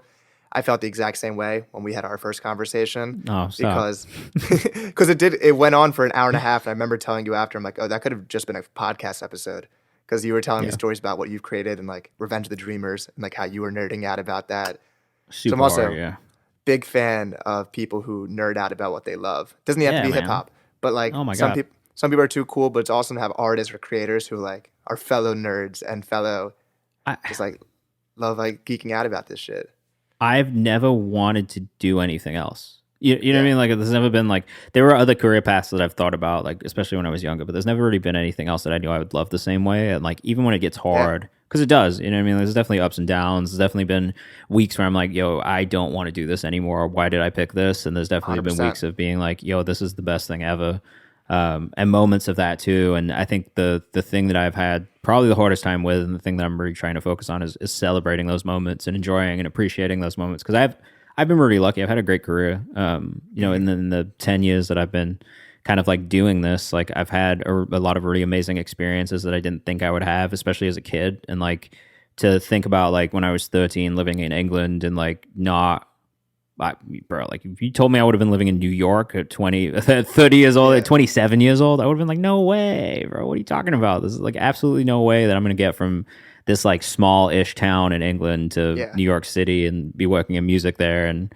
I felt the exact same way when we had our first conversation. Oh, stop. Because it went on for 1.5 hours. And I remember telling you after, I'm like, oh, that could have just been a podcast episode. Because you were telling me stories about what you've created and like Revenge of the Dreamers and like how you were nerding out about that. Super so I'm also hard, big fan of people who nerd out about what they love. Doesn't have to be hip hop, but like some people are too cool. But it's awesome to have artists or creators who like are fellow nerds and just like love like geeking out about this shit. I've never wanted to do anything else. You know what I mean? Like, there's never been like, there were other career paths that I've thought about, like, especially when I was younger, but there's never really been anything else that I knew I would love the same way. And like, even when it gets hard, because it does, you know what I mean? There's definitely ups and downs. There's definitely been weeks where I'm like, yo, I don't want to do this anymore. Why did I pick this? And there's definitely 100%. Been weeks of being like, yo, this is the best thing ever. and moments of that too. And I think the thing that I've had probably the hardest time with, and the thing that I'm really trying to focus on is celebrating those moments and enjoying and appreciating those moments. Because I've been really lucky. I've had a great career. In the 10 years that I've been kind of like doing this, like I've had a lot of really amazing experiences that I didn't think I would have, especially as a kid. And like to think about like when I was 13 living in England and like not, bro, like if you told me I would have been living in New York at 30 years old, at 27 years old, I would have been like, no way, bro. What are you talking about? This is like absolutely no way that I'm going to get from this like small-ish town in England to New York City and be working in music there and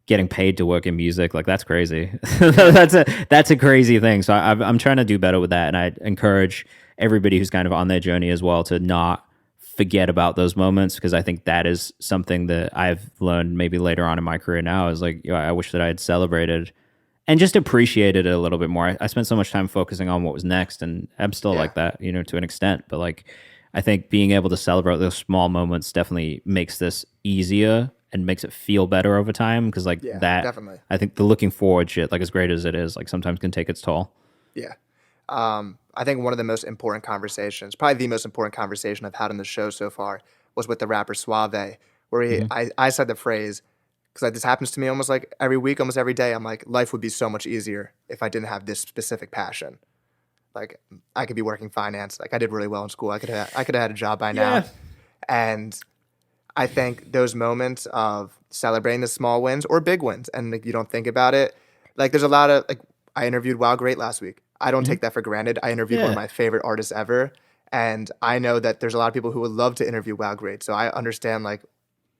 getting paid to work in music. Like that's crazy. That's a crazy thing. So I'm trying to do better with that. And I encourage everybody who's kind of on their journey as well to not forget about those moments, because I think that is something that I've learned maybe later on in my career now is like, I wish that I had celebrated and just appreciated it a little bit more. I spent so much time focusing on what was next, and I'm still like that, to an extent. But like, I think being able to celebrate those small moments definitely makes this easier and makes it feel better over time. Because like definitely. I think the looking forward shit, like as great as it is, like sometimes can take its toll. Yeah. I think one of the most important conversations, probably the most important conversation I've had on the show so far, was with the rapper Suave, where I said the phrase, because this happens to me almost like every week, almost every day. I'm like, life would be so much easier if I didn't have this specific passion. Like I could be working finance. Like I did really well in school. I could have had a job by now. And I think those moments of celebrating the small wins or big wins, and like, you don't think about it. Like there's a lot of like, I interviewed Wild Great last week. I don't take that for granted. I interviewed one of my favorite artists ever. And I know that there's a lot of people who would love to interview Wild Great. So I understand like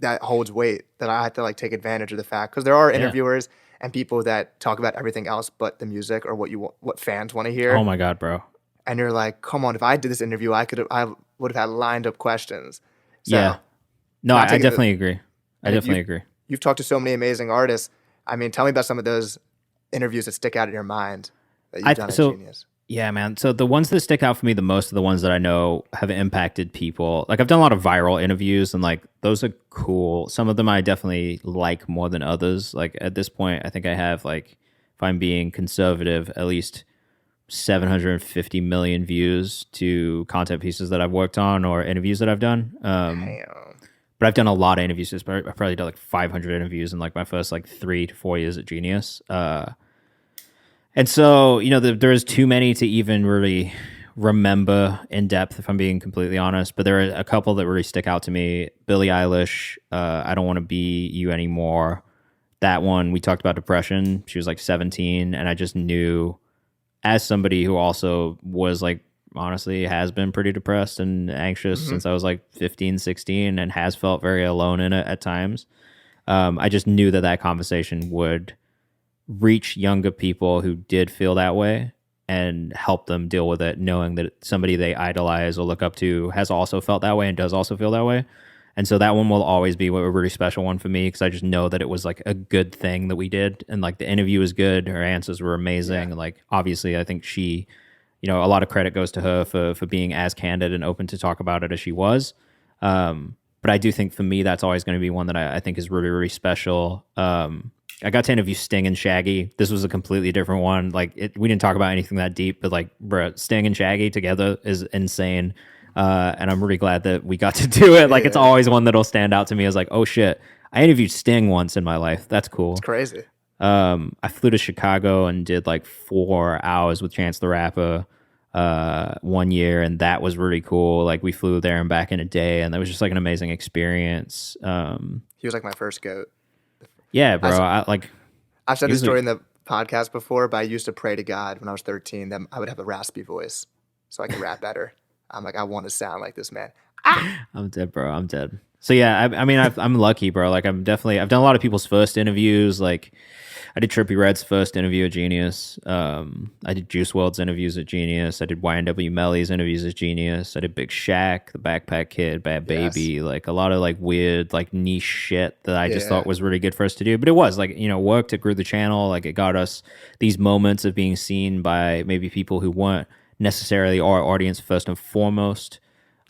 that holds weight, that I have to like take advantage of the fact, because there are interviewers and people that talk about everything else but the music or what fans want to hear. Oh my God, bro. And you're like, come on, if I did this interview, I would have had lined up questions. So, no, I definitely agree. I definitely agree. You've talked to so many amazing artists. I mean, tell me about some of those interviews that stick out in your mind that you've done at Genius. Yeah, man. So the ones that stick out for me the most are the ones that I know have impacted people. Like I've done a lot of viral interviews, and like those are cool. Some of them I definitely like more than others. Like at this point, I think I have, like, if I'm being conservative, at least 750 million views to content pieces that I've worked on or interviews that I've done. But I've done a lot of interviews. I've probably done like 500 interviews in like my first like 3 to 4 years at Genius. And so, there is too many to even really remember in depth, if I'm being completely honest. But there are a couple that really stick out to me. Billie Eilish, I Don't Want to Be You Anymore. That one, we talked about depression. She was like 17. And I just knew, as somebody who also was like, honestly, has been pretty depressed and anxious since I was like 15, 16, and has felt very alone in it at times. I just knew that conversation would reach younger people who did feel that way and help them deal with it, knowing that somebody they idolize or look up to has also felt that way and does also feel that way. And so that one will always be a really special one for me, because I just know that it was like a good thing that we did, and like the interview was good, her answers were amazing, and like obviously I think she, a lot of credit goes to her for being as candid and open to talk about it as she was. But I do think for me that's always going to be one that I think is really, really special. I got to interview Sting and Shaggy. This was a completely different one. Like we didn't talk about anything that deep, but like, bro, Sting and Shaggy together is insane. And I'm really glad that we got to do it. Like it's always one that'll stand out to me as like, oh shit, I interviewed Sting once in my life. That's cool. It's crazy. I flew to Chicago and did like 4 hours with Chance the Rapper 1 year, and that was really cool. Like we flew there and back in a day, and that was just like an amazing experience. He was like my first goat. Yeah, bro. I've said this story in the podcast before, but I used to pray to God when I was 13 that I would have a raspy voice so I could rap better. I'm like, I want to sound like this man. I'm dead, bro. I'm dead. So yeah, I'm lucky, bro. Like I've done a lot of people's first interviews. Like I did Trippie Redd's first interview at Genius. I did Juice WRLD's interviews at Genius. I did YNW Melly's interviews at Genius. I did Big Shaq, the Backpack Kid, Bad Baby, like a lot of like weird, like niche shit that I just thought was really good for us to do. But it was like, worked, it grew the channel. Like it got us these moments of being seen by maybe people who weren't necessarily our audience first and foremost.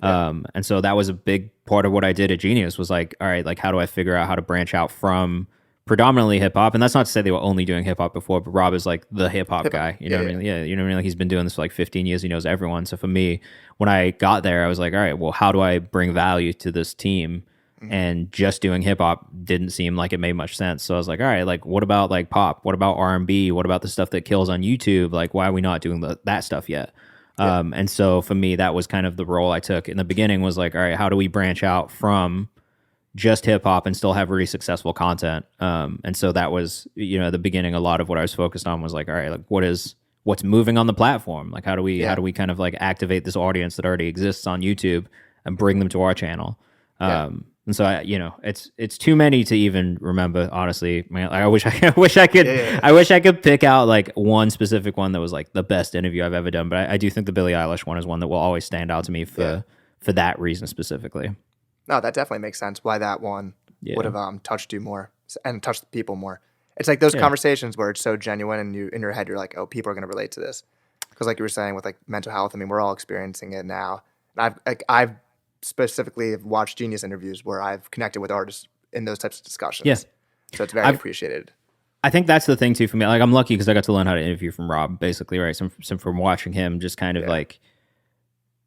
And so that was a big part of what I did at Genius was like, all right, like how do I figure out how to branch out from predominantly hip hop. And that's not to say they were only doing hip hop before, but Rob is like the hip hop Hip-hop. guy. You know what I mean? Yeah, you know what I mean? Like he's been doing this for like 15 years. He knows everyone. So for me, when I got there, I was like, all right, well, how do I bring value to this team? And just doing hip hop didn't seem like it made much sense. So I was like, all right, like what about like pop? What about R&B? What about the stuff that kills on YouTube? Like why are we not doing that stuff yet? And so for me, that was kind of the role I took in the beginning was like, all right, how do we branch out from just hip hop and still have really successful content? And so that was, you know, at the beginning, a lot of what I was focused on was like, all right, like what's moving on the platform? Like how do we kind of like activate this audience that already exists on YouTube and bring them to our channel? And so it's too many to even remember, honestly. Man, I wish I could pick out like one specific one that was like the best interview I've ever done. But I do think the Billie Eilish one is one that will always stand out to me for that reason specifically. No, that definitely makes sense why that one would have touched you more and touched people more. It's like those conversations where it's so genuine and you in your head you're like, oh, people are going to relate to this. Because like you were saying with like mental health, I mean, we're all experiencing it now. And I've specifically have watched Genius interviews where I've connected with artists in those types of discussions. Yeah. So it's very appreciated. I think that's the thing too for me. Like I'm lucky because I got to learn how to interview from Rob, basically, right? Some from watching him just kind of like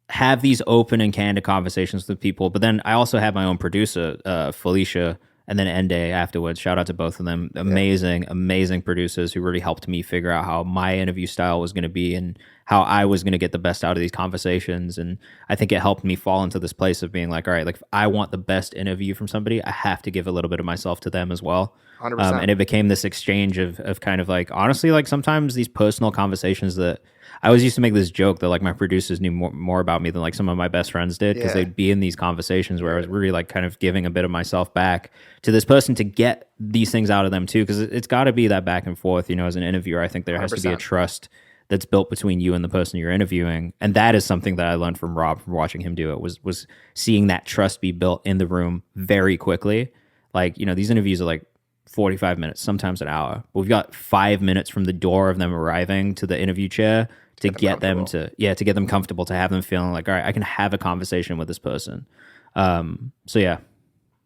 have these open and candid conversations with people. But then I also had my own producer, Felicia, and then Ende afterwards. Shout out to both of them. Amazing producers who really helped me figure out how my interview style was going to be and how I was going to get the best out of these conversations. And I think it helped me fall into this place of being like, all right, like if I want the best interview from somebody, I have to give a little bit of myself to them as well. 100%. And it became this exchange of kind of like, honestly, like sometimes these personal conversations that I always used to make this joke that like my producers knew more about me than like some of my best friends did, because they'd be in these conversations where I was really like kind of giving a bit of myself back to this person to get these things out of them too, because it's got to be that back and forth, you know. As an interviewer, I think there has 100%. To be a trust that's built between you and the person you're interviewing, and that is something that I learned from Rob from watching him do it, was seeing that trust be built in the room very quickly. Like, you know, these interviews are like 45 minutes, sometimes an hour, but we've got 5 minutes from the door of them arriving to the interview chair to get them to get them comfortable, to have them feeling like, all right, I can have a conversation with this person. Yeah,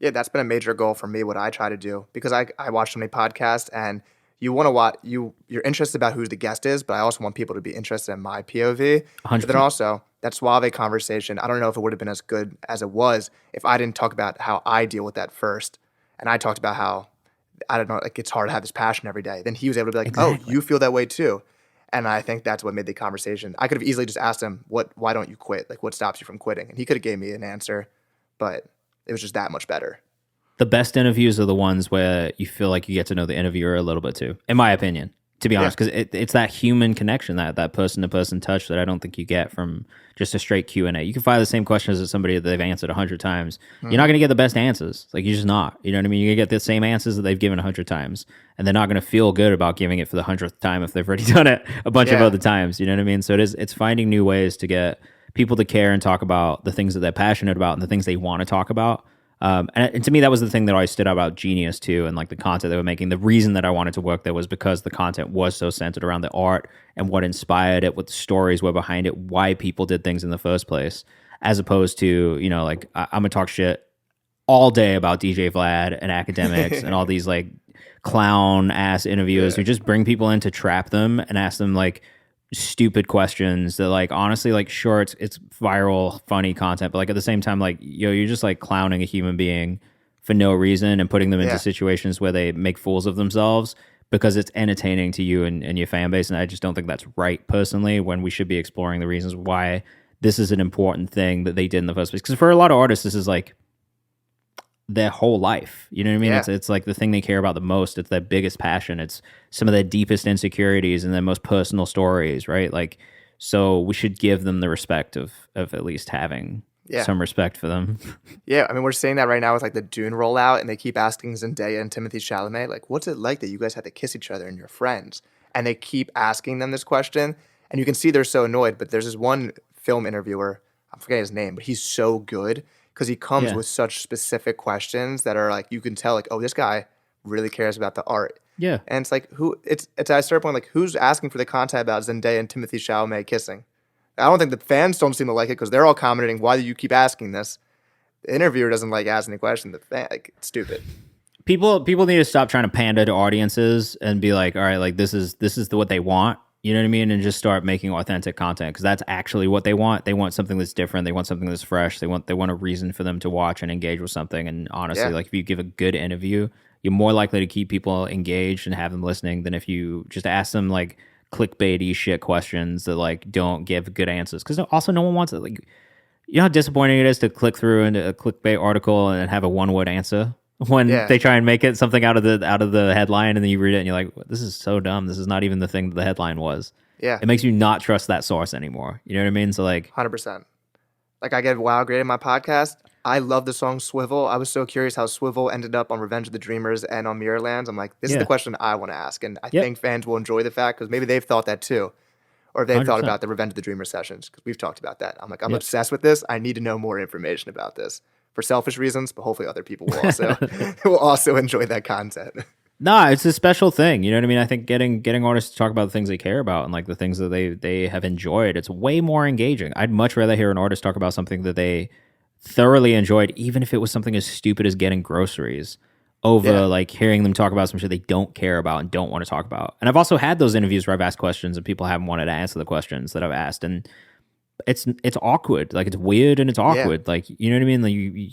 that's been a major goal for me, what I try to do, because I watch so many podcasts, and you want to watch, you're interested about who the guest is, but I also want people to be interested in my POV. 100%. But then also that suave conversation, I don't know if it would have been as good as it was if I didn't talk about how I deal with that first, and I talked about how, I don't know, like it's hard to have this passion every day. Then he was able to be like, exactly. Oh, you feel that way too. And I think that's what made the conversation. I could have easily just asked him, why don't you quit? Like, what stops you from quitting? And he could have gave me an answer, but it was just that much better. The best interviews are the ones where you feel like you get to know the interviewer a little bit too, in my opinion, to be honest, because it's that human connection, that person-to-person touch that I don't think you get from just a straight Q&A. You can fire the same questions as somebody that they've answered 100 times. You're not going to get the best answers. Like, you're just not. You know what I mean? You're going to get the same answers that they've given 100 times, and they're not going to feel good about giving it for the 100th time if they've already done it a bunch of other times. You know what I mean? So it's finding new ways to get people to care and talk about the things that they're passionate about and the things they want to talk about. And to me, that was the thing that always stood out about Genius too, and like the content they were making. The reason that I wanted to work there was because the content was so centered around the art and what inspired it, what the stories were behind it, why people did things in the first place, as opposed to, you know, like I'm gonna talk shit all day about DJ Vlad and academics and all these like clown ass interviewers who just bring people in to trap them and ask them like stupid questions that, like, honestly, like, sure, it's viral funny content, but like at the same time, like, you're just like clowning a human being for no reason and putting them into situations where they make fools of themselves because it's entertaining to you and your fan base. And I just don't think that's right personally, when we should be exploring the reasons why this is an important thing that they did in the first place. Because for a lot of artists, this is like their whole life. You know what I mean? It's like the thing they care about the most. It's their biggest passion. It's some of their deepest insecurities and their most personal stories, right? Like, so we should give them the respect of at least having some respect for them. I mean, we're seeing that right now with like the Dune rollout, and they keep asking Zendaya and Timothée Chalamet, like, what's it like that you guys had to kiss each other and you're friends? And they keep asking them this question, and you can see they're so annoyed. But there's this one film interviewer, I'm forgetting his name, but he's so good, because he comes with such specific questions that are like, you can tell, like, oh, this guy really cares about the art. Yeah. And it's like, it's at a certain point, like, who's asking for the content about Zendaya and Timothée Chalamet kissing? I don't think the fans don't seem to like it, because they're all commenting, why do you keep asking this? The interviewer doesn't like asking the question. The fan, like, it's stupid. people need to stop trying to pander to audiences and be like, all right, like this is what they want. You know what I mean? And just start making authentic content because that's actually what they want. They want something that's different. They want something that's fresh. They want a reason for them to watch and engage with something. And honestly, like if you give a good interview, you're more likely to keep people engaged and have them listening than if you just ask them like clickbaity shit questions that like don't give good answers. Because also no one wants it. Like, you know how disappointing it is to click through into a clickbait article and have a one-word answer when they try and make it something out of the headline, and then you read it and you're like, this is so dumb. This is not even the thing that the headline was. Yeah. It makes you not trust that source anymore. You know what I mean? So like 100%. Like I get WoW grade in my podcast. I love the song Swivel. I was so curious how Swivel ended up on Revenge of the Dreamers and on Mirrorlands. I'm like, this is the question I want to ask. And I think fans will enjoy the fact because maybe they've thought that too. Or if they've 100%. thought about the Revenge of the Dreamers sessions because we've talked about that. I'm like, I'm obsessed with this. I need to know more information about this for selfish reasons, but hopefully other people will also enjoy that content. Nah, it's a special thing. You know what I mean? I think getting artists to talk about the things they care about and like the things that they have enjoyed, it's way more engaging. I'd much rather hear an artist talk about something that they thoroughly enjoyed, even if it was something as stupid as getting groceries, over like hearing them talk about some shit they don't care about and don't want to talk about. And I've also had those interviews where I've asked questions and people haven't wanted to answer the questions that I've asked, and it's awkward. Like it's weird and it's awkward. Like, you know what I mean? Like you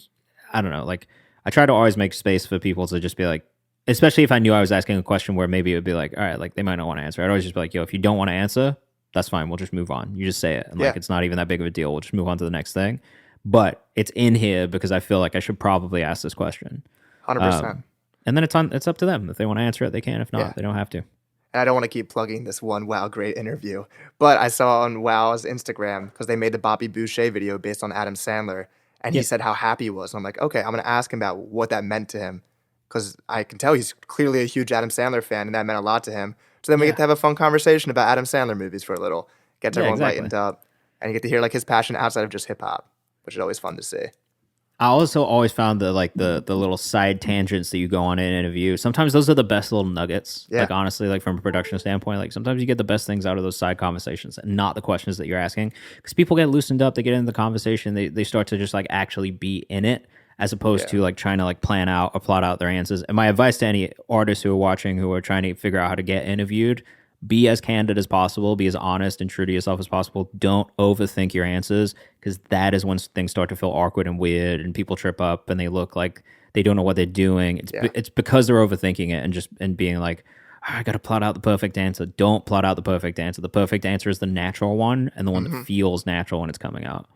I don't know. Like I try to always make space for people to just be like, especially if I knew I was asking a question where maybe it would be like, all right, like they might not want to answer. I'd always just be like, yo, if you don't want to answer, that's fine. We'll just move on. You just say it. And like, it's not even that big of a deal. We'll just move on to the next thing. But it's in here because I feel like I should probably ask this question. 100%. And then it's up to them. If they want to answer it, they can. If not, they don't have to. And I don't want to keep plugging this one WoW great interview, but I saw on WoW's Instagram because they made the Bobby Boucher video based on Adam Sandler, and he said how happy he was. And I'm like, okay, I'm going to ask him about what that meant to him because I can tell he's clearly a huge Adam Sandler fan, and that meant a lot to him. So then we get to have a fun conversation about Adam Sandler movies for a little, get to everyone lightened up, and you get to hear like his passion outside of just hip hop, which is always fun to see. I also always found the little side tangents that you go on in an interview. Sometimes those are the best little nuggets. Yeah. Like honestly, like from a production standpoint, like sometimes you get the best things out of those side conversations and not the questions that you're asking. Because people get loosened up, they get into the conversation, they start to just like actually be in it as opposed to like trying to like plan out or plot out their answers. And my advice to any artists who are watching who are trying to figure out how to get interviewed, be as candid as possible, be as honest and true to yourself as possible. Don't overthink your answers because that is when things start to feel awkward and weird and people trip up and they look like they don't know what they're doing. It's because they're overthinking it and being like, oh, I got to plot out the perfect answer. Don't plot out the perfect answer. The perfect answer is the natural one and the one that feels natural when it's coming out.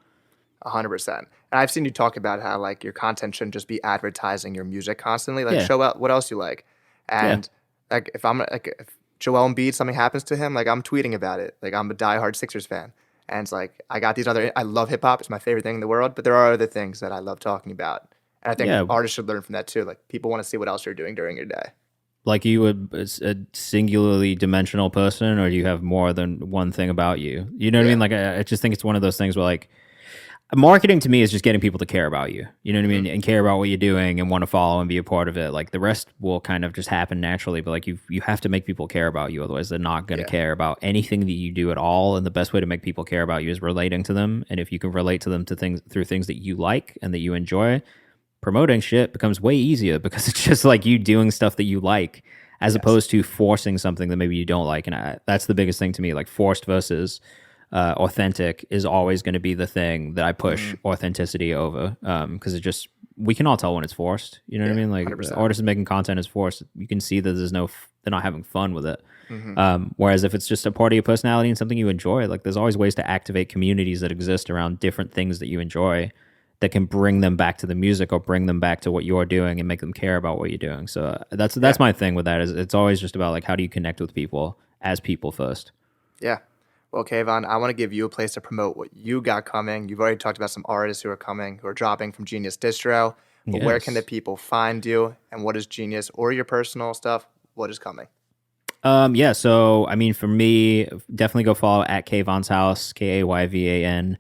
100%. And I've seen you talk about how like your content shouldn't just be advertising your music constantly. Like show out what else you like. And like if I'm like if Joel Embiid, something happens to him, like I'm tweeting about it. Like I'm a diehard Sixers fan. And it's like, I got these I love hip hop. It's my favorite thing in the world, but there are other things that I love talking about. And I think artists should learn from that too. Like people want to see what else you're doing during your day. Like you a singularly dimensional person, or do you have more than one thing about you? You know what I mean? Like I just think it's one of those things where like, marketing to me is just getting people to care about you. You know what I mean? And care about what you're doing and want to follow and be a part of it. Like the rest will kind of just happen naturally, but like you have to make people care about you. Otherwise they're not going to care about anything that you do at all. And the best way to make people care about you is relating to them. And if you can relate to them through things that you like and that you enjoy, promoting shit becomes way easier because it's just like you doing stuff that you like as opposed to forcing something that maybe you don't like. And that's the biggest thing to me, like forced versus authentic is always going to be the thing that I push authenticity over because we can all tell when it's forced. You know what I mean? Like 100%. Artists making content is forced. You can see that they're not having fun with it. Whereas if it's just a part of your personality and something you enjoy, like there's always ways to activate communities that exist around different things that you enjoy that can bring them back to the music or bring them back to what you're doing and make them care about what you're doing. So that's my thing with that is it's always just about like how do you connect with people as people first. Yeah. Well, Kayvan, I want to give you a place to promote what you got coming. You've already talked about some artists who are coming, who are dropping from Genius Distro. But where can the people find you? And what is Genius or your personal stuff? What is coming? So, I mean, for me, definitely go follow at Kayvan's House, Kayvan's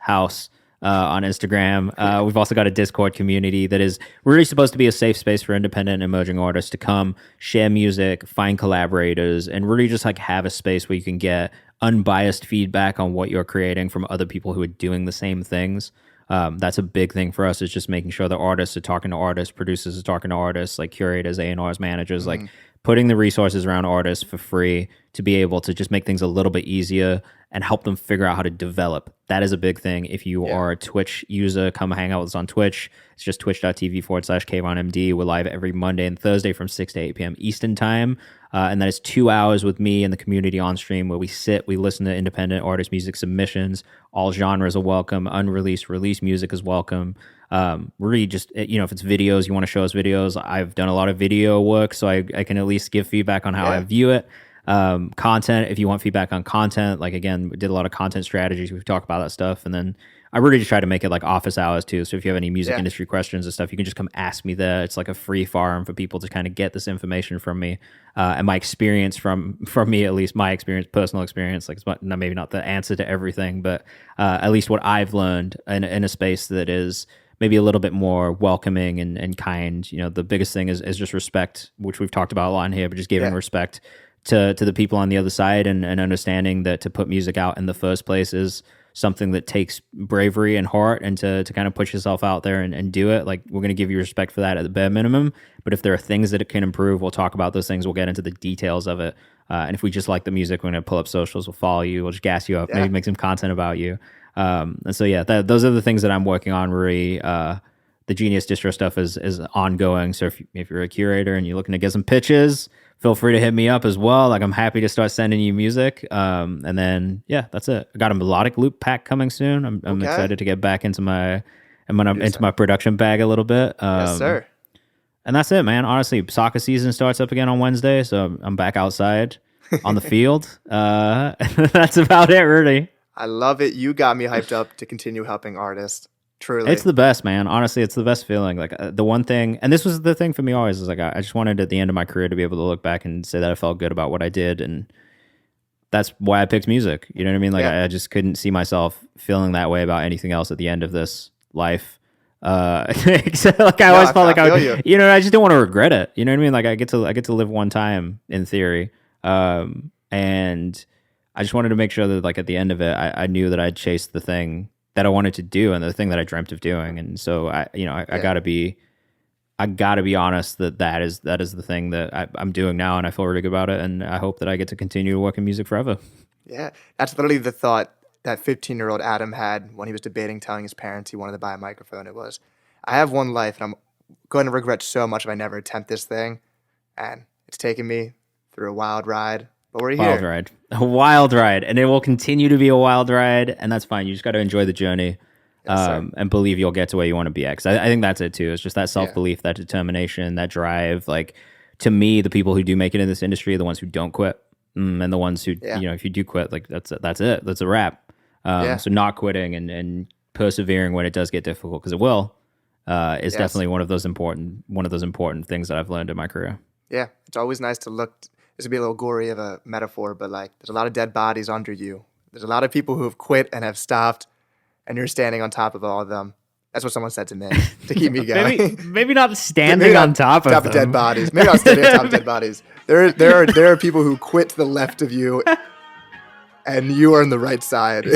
House on Instagram. We've also got a Discord community that is really supposed to be a safe space for independent and emerging artists to come, share music, find collaborators, and really just like have a space where you can get unbiased feedback on what you're creating from other people who are doing the same things. That's a big thing for us, is just making sure that artists are talking to artists, producers are talking to artists, like curators, A&Rs, managers, like putting the resources around artists for free to be able to just make things a little bit easier and help them figure out how to develop. That is a big thing. If you are a Twitch user, come hang out with us on Twitch. It's just twitch.tv/KayvanMD. We're live every Monday and Thursday from 6 to 8 p.m. Eastern time. And that is 2 hours with me and the community on stream where we sit, we listen to independent artist music submissions. All genres are welcome. Unreleased, released music is welcome. Really just, if it's videos, you want to show us videos. I've done a lot of video work, so I can at least give feedback on how I view it. Content, if you want feedback on content, like again, we did a lot of content strategies. We've talked about that stuff. And then I really just try to make it like office hours too. So if you have any music industry questions and stuff, you can just come ask me there. It's like a free forum for people to kind of get this information from me. And my experience from me, at least my experience, personal experience, like it's maybe not the answer to everything, but at least what I've learned in a space that is maybe a little bit more welcoming and kind. The biggest thing is just respect, which we've talked about a lot in here, but just giving respect to the people on the other side and understanding that to put music out in the first place is something that takes bravery and heart, and to kind of push yourself out there and do it. Like, we're going to give you respect for that at the bare minimum, but if there are things that it can improve, we'll talk about those things. We'll get into the details of it. And if we just like the music, we're going to pull up socials, we'll follow you, we'll just gas you up, maybe make some content about you. And so, those are the things that I'm working on, Marie. The Genius Distro stuff is ongoing. So if you're a curator and you're looking to get some pitches, feel free to hit me up as well. Like, I'm happy to start sending you music. And then, that's it. I got a melodic loop pack coming soon. I'm excited to get back into my production bag a little bit. Yes, sir. And that's it, man. Honestly, soccer season starts up again on Wednesday, so I'm back outside on the field. That's about it, really. I love it. You got me hyped up to continue helping artists. Truly. It's the best, man. Honestly, it's the best feeling. Like, the one thing, and this was the thing for me always, is like, I just wanted at the end of my career to be able to look back and say that I felt good about what I did. And that's why I picked music. You know what I mean? Like, I just couldn't see myself feeling that way about anything else at the end of this life. Like, I always felt like I just don't want to regret it. You know what I mean? Like, I get to live one time in theory. And I just wanted to make sure that, like, at the end of it, I knew that I'd chased the thing that I wanted to do and the thing that I dreamt of doing. And so I gotta be honest that is the thing that I'm doing now, and I feel really good about it. And I hope that I get to continue to work in music forever. Yeah. That's literally the thought that 15-year-old Adam had when he was debating telling his parents he wanted to buy a microphone. It was, I have one life and I'm going to regret so much if I never attempt this thing. And it's taken me through a wild ride. But we're here. A wild ride. And it will continue to be a wild ride. And that's fine. You just got to enjoy the journey and believe you'll get to where you want to be at. Because I think that's it too. It's just that self-belief, that determination, that drive. Like, to me, the people who do make it in this industry are the ones who don't quit. And the ones who, if you do quit, like, that's it. That's a wrap. So not quitting and persevering when it does get difficult, because it will, is definitely one of those important things that I've learned in my career. Yeah. It's always nice to look. This would be a little gory of a metaphor, but like, there's a lot of dead bodies under you. There's a lot of people who have quit and have stopped, and you're standing on top of all of them. That's what someone said to me to keep me going. maybe not standing on top of dead bodies. Maybe not standing on top of dead bodies. There are people who quit to the left of you, and you are on the right side.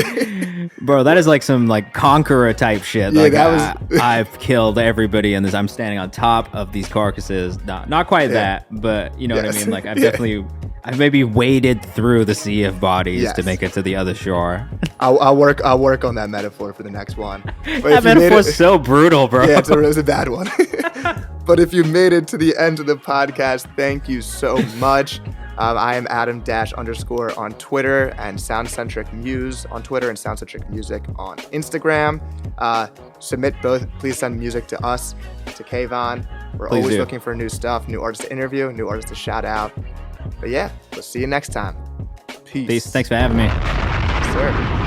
Bro, that is like some like conqueror type shit. Yeah, like, I've killed everybody in this. I'm standing on top of these carcasses. Not quite that, but you know what I mean? Like, I've maybe waded through the sea of bodies to make it to the other shore. I'll work on that metaphor for the next one. That metaphor's so brutal, bro. Yeah, it was a bad one. But if you made it to the end of the podcast, thank you so much. I am Adam_ on Twitter, and Soundcentric Muse on Twitter, and Soundcentric Music on Instagram. Submit both. Please send music to us, to Kayvan. We're always looking for new stuff, new artists to interview, new artists to shout out. But yeah, we'll see you next time. Peace. Thanks for having me. Yes, sir.